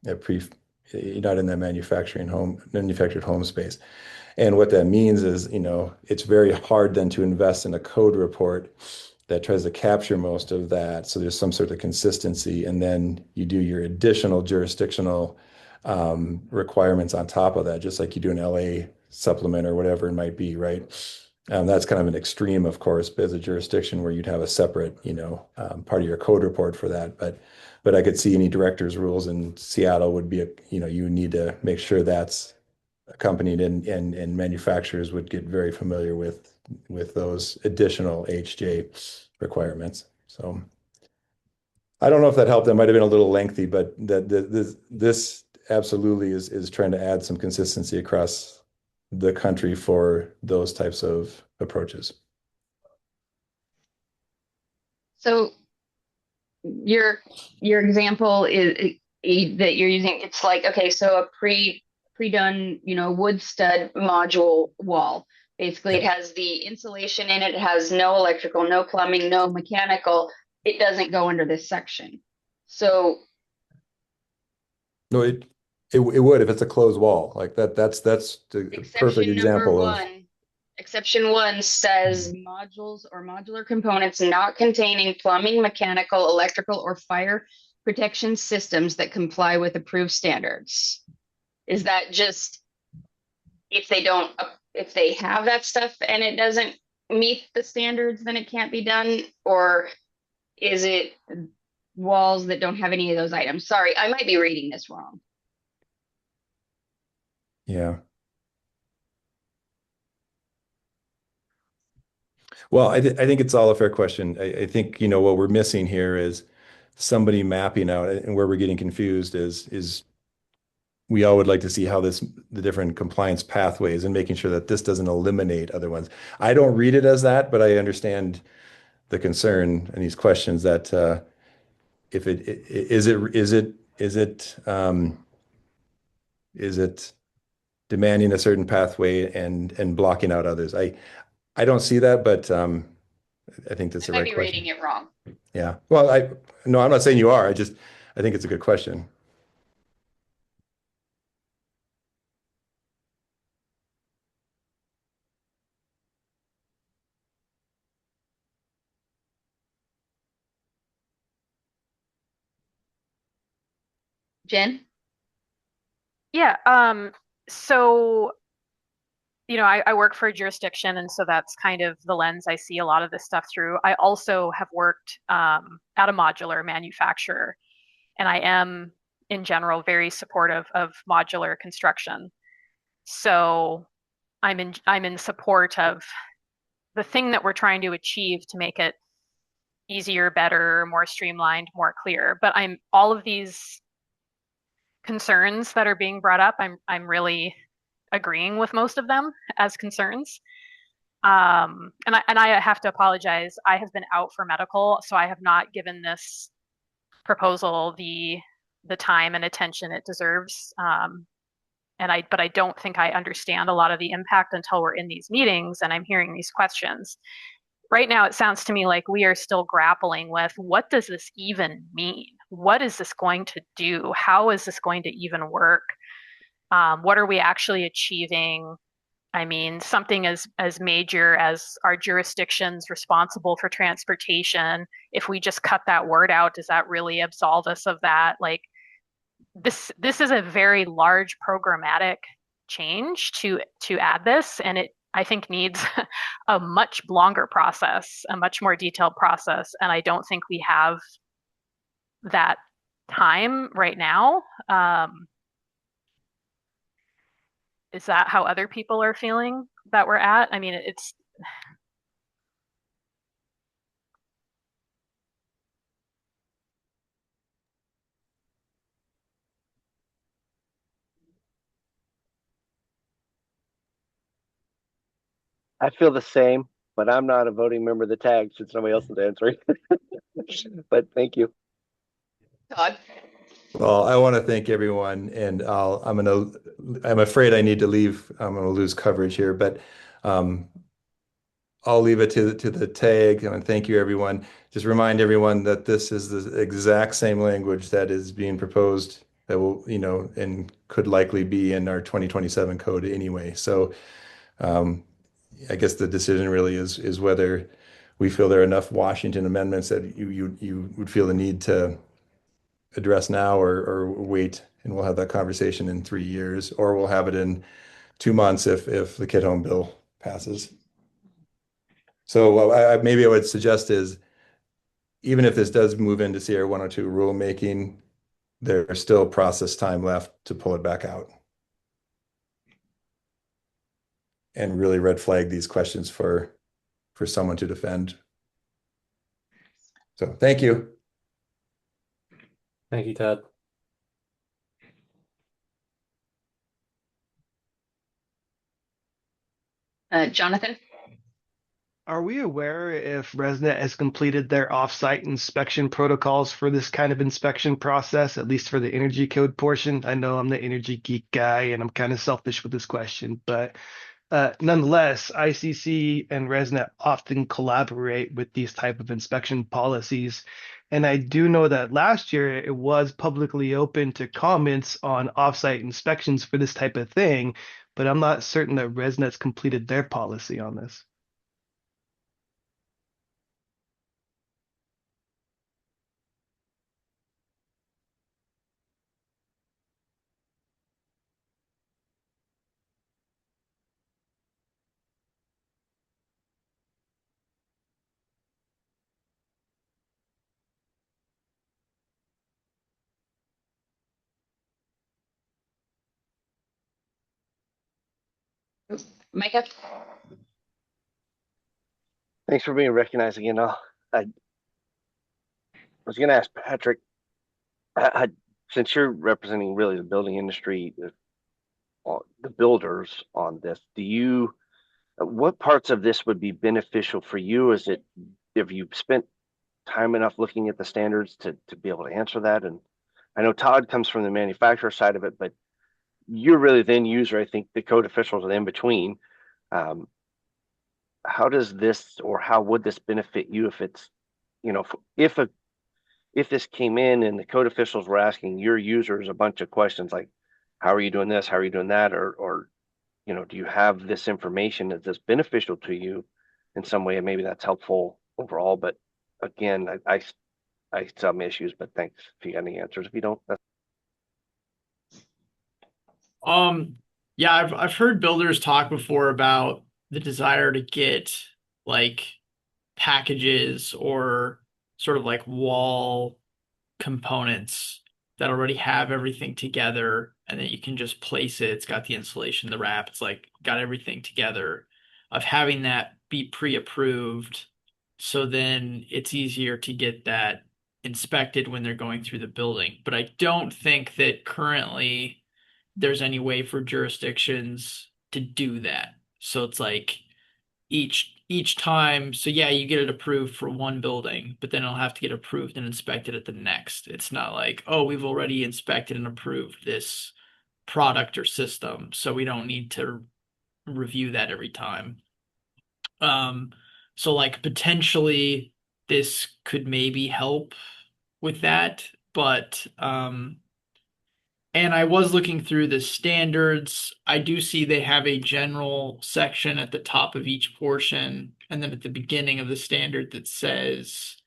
you're not in that manufactured home space. And what that means is, it's very hard then to invest in a code report that tries to capture most of that. So there's some sort of consistency. And then you do your additional jurisdictional requirements on top of that, just like you do an LA supplement or whatever it might be, right? That's kind of an extreme, of course, as a jurisdiction where you'd have a separate, part of your code report for that. But I could see any director's rules in Seattle would be, you need to make sure that's accompanied, and manufacturers would get very familiar with those additional HJ requirements. So I don't know if that helped. That might have been a little lengthy, but this absolutely is trying to add some consistency across the country for those types of approaches. So your example is that you're using, it's like, okay, so a pre-done, wood stud module wall. Basically, it has the insulation in it. It has no electrical, no plumbing, no mechanical. It doesn't go under this section. So No, it would if it's a closed wall like that. That's the perfect exception number example of. one. Exception one says modules or modular components not containing plumbing, mechanical, electrical, or fire protection systems that comply with approved standards. Is that just if they have that stuff and it doesn't meet the standards, then it can't be done? Or is it walls that don't have any of those items? Sorry, I might be reading this wrong. Yeah. Well, I think it's all a fair question. I think, what we're missing here is somebody mapping out, and where we're getting confused is we all would like to see how the different compliance pathways and making sure that this doesn't eliminate other ones. I don't read it as that, but I understand the concern and these questions that if is it demanding a certain pathway and blocking out others? I don't see that, but I think that's I the might right be question. reading it wrong. Yeah. Well, no, I'm not saying you are. I think it's a good question. Jen? Yeah. So, I work for a jurisdiction, and so that's kind of the lens I see a lot of this stuff through. I also have worked at a modular manufacturer, and I am, in general, very supportive of modular construction. So I'm in support of the thing that we're trying to achieve to make it easier, better, more streamlined, more clear. But I'm all of these concerns that are being brought up, I'm really agreeing with most of them as concerns. And I have to apologize. I have been out for medical, so I have not given this proposal the time and attention it deserves. But I don't think I understand a lot of the impact until we're in these meetings and I'm hearing these questions. Right now, it sounds to me like we are still grappling with what does this even mean? What is this going to do? How is this going to even work? What are we actually achieving? I mean, something as major as our jurisdictions responsible for transportation, if we just cut that word out, does that really absolve us of that? Like this is a very large programmatic change to add this, and it I think needs a much longer process, a much more detailed process, and I don't think we have that time right now. Is that how other people are feeling that we're at? I mean, it's I feel the same, but I'm not a voting member of the tag since nobody else is answering. But thank you. Todd? Well, I want to thank everyone, and I'm afraid I need to leave. I'm gonna lose coverage here, but um, I'll leave it to the tag. And thank you, everyone. Just remind everyone that this is the exact same language that is being proposed that will, and could likely be in our 2027 code anyway. So um, I guess the decision really is whether we feel there are enough Washington amendments that you would feel the need to address now or wait, and we'll have that conversation in 3 years, or we'll have it in 2 months if the kid home bill passes. So what maybe I would suggest is, even if this does move into CR 102 rulemaking, there's still process time left to pull it back out and really red flag these questions for someone to defend. So thank you. Thank you, Todd. Jonathan? Are we aware if ResNet has completed their off-site inspection protocols for this kind of inspection process, at least for the energy code portion? I know I'm the energy geek guy and I'm kind of selfish with this question, but nonetheless, ICC and ResNet often collaborate with these type of inspection policies. And I do know that last year it was publicly open to comments on off-site inspections for this type of thing, but I'm not certain that ResNet's completed their policy on this. Micah? Thanks for being recognized again. I was going to ask Patrick, since you're representing really the building industry, the builders on this, what parts of this would be beneficial for you? Have you spent time enough looking at the standards to be able to answer that? And I know Todd comes from the manufacturer side of it, but you're really the end user. I think the code officials are in between. How does this, or how would this benefit you if it's, if this came in and the code officials were asking your users a bunch of questions like, how are you doing this? How are you doing that? Or do you have this information? Is this beneficial to you in some way? And maybe that's helpful overall. But again, I some issues, but thanks if you got any answers. If you don't, that's Yeah, I've heard builders talk before about the desire to get like packages or sort of like wall components that already have everything together, and then you can just place it. It's got the insulation, the wrap, it's like got everything together, of having that be pre-approved. So then it's easier to get that inspected when they're going through the building. But I don't think that currently there's any way for jurisdictions to do that. So it's like each time, so yeah, you get it approved for one building, but then it'll have to get approved and inspected at the next. It's not like, oh, we've already inspected and approved this product or system, so we don't need to review that every time. So like potentially this could maybe help with that, but and I was looking through the standards. I do see they have a general section at the top of each portion, and then at the beginning of the standard that says,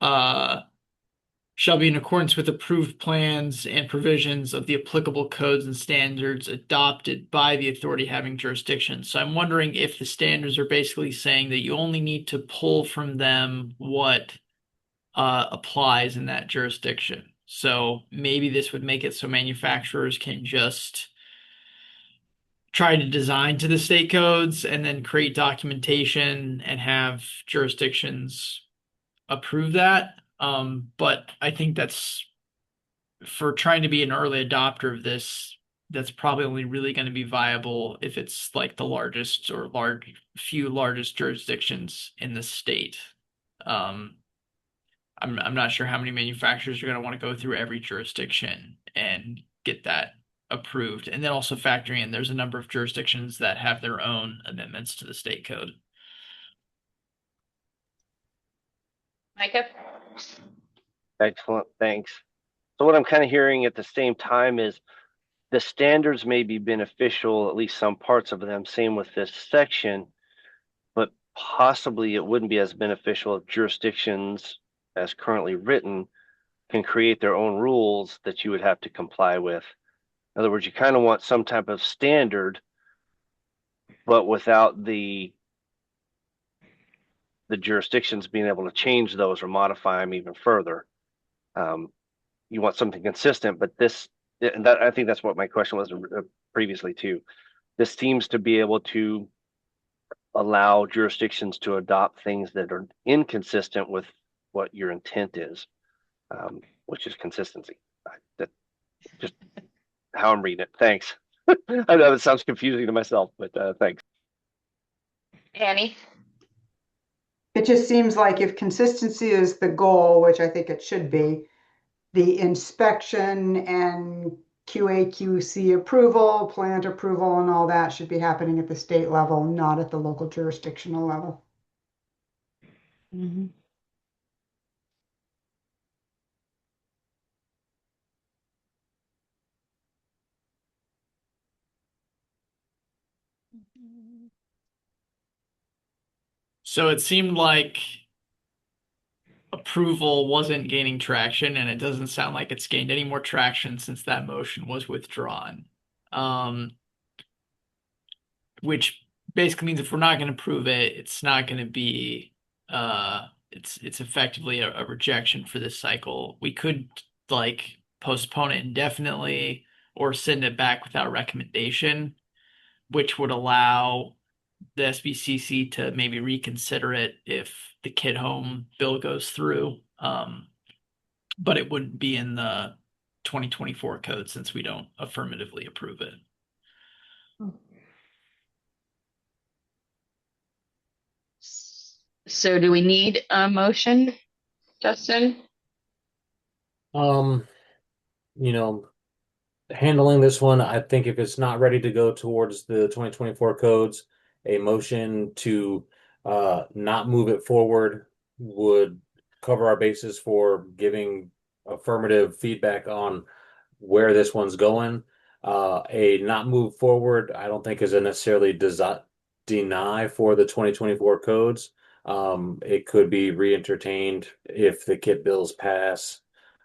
shall be in accordance with approved plans and provisions of the applicable codes and standards adopted by the authority having jurisdiction. So I'm wondering if the standards are basically saying that you only need to pull from them what applies in that jurisdiction. So maybe this would make it so manufacturers can just try to design to the state codes and then create documentation and have jurisdictions approve that. But I think that's, for trying to be an early adopter of this, that's probably only really going to be viable if it's like the largest or largest jurisdictions in the state. Um, I'm not sure how many manufacturers are going to want to go through every jurisdiction and get that approved. And then also factoring in there's a number of jurisdictions that have their own amendments to the state code. Micah? Excellent, thanks. So what I'm kind of hearing at the same time is the standards may be beneficial, at least some parts of them, same with this section, but possibly it wouldn't be as beneficial if jurisdictions, as currently written, can create their own rules that you would have to comply with. In other words, you kind of want some type of standard, but without the jurisdictions being able to change those or modify them even further. You want something consistent, but I think that's what my question was previously too. This seems to be able to allow jurisdictions to adopt things that are inconsistent with what your intent is, which is consistency. That's just how I'm reading it. Thanks. I know it sounds confusing to myself, but thanks. Annie? It just seems like if consistency is the goal, which I think it should be, the inspection and QA/QC approval, plant approval, and all that should be happening at the state level, not at the local jurisdictional level. So it seemed like approval wasn't gaining traction, and it doesn't sound like it's gained any more traction since that motion was withdrawn. Which basically means if we're not going to approve it, it's not going to be it's effectively a rejection for this cycle. We could like postpone it indefinitely or send it back without recommendation, which would allow the SBCC to maybe reconsider it if the kid home bill goes through. But it wouldn't be in the 2024 code since we don't affirmatively approve it. So do we need a motion, Justin? You know, handling this one, I think if it's not ready to go towards the 2024 codes, a motion to not move it forward would cover our bases for giving affirmative feedback on where this one's going. A not move forward, I don't think is a necessarily deny for the 2024 codes. It could be re-entertained if the kit bills pass.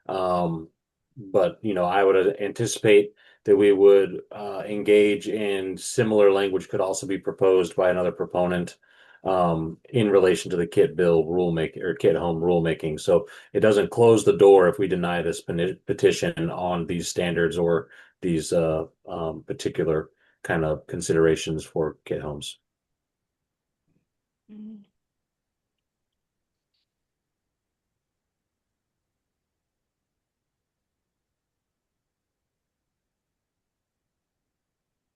But I would anticipate that we would engage in similar language could also be proposed by another proponent in relation to the kit bill rulemaking or kit home rulemaking. So it doesn't close the door if we deny this petition on these standards or these particular kind of considerations for kit homes.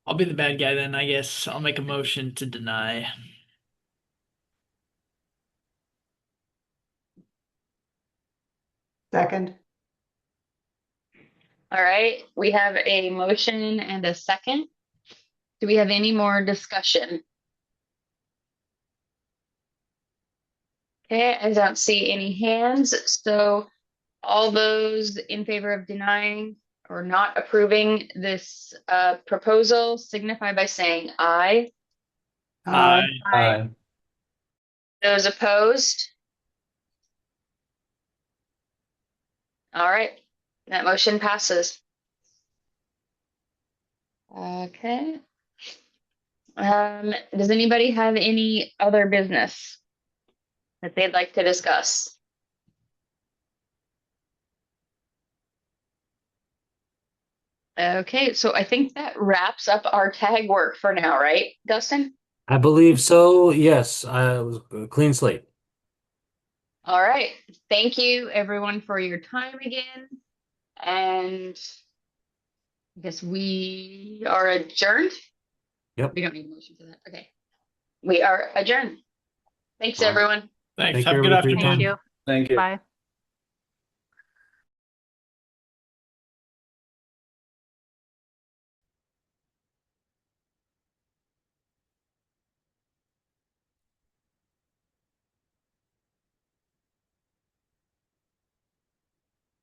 I'll be the bad guy then, I guess. I'll make a motion to deny. Second. All right, we have a motion and a second. Do we have any more discussion? Okay, I don't see any hands. So all those in favor of denying or not approving this proposal signify by saying aye. Aye. Aye. Those opposed? All right, that motion passes. Okay. Does anybody have any other business that they'd like to discuss? Okay, so I think that wraps up our tag work for now, right, Dustin? I believe so. Yes, it was a clean slate. All right. Thank you everyone for your time again. And I guess we are adjourned. Yep. We don't need a motion for that. Okay. We are adjourned. Thanks, All right. everyone. Thanks. Thank Have you a good everybody for your afternoon. time. Thank you. Thank you. Bye.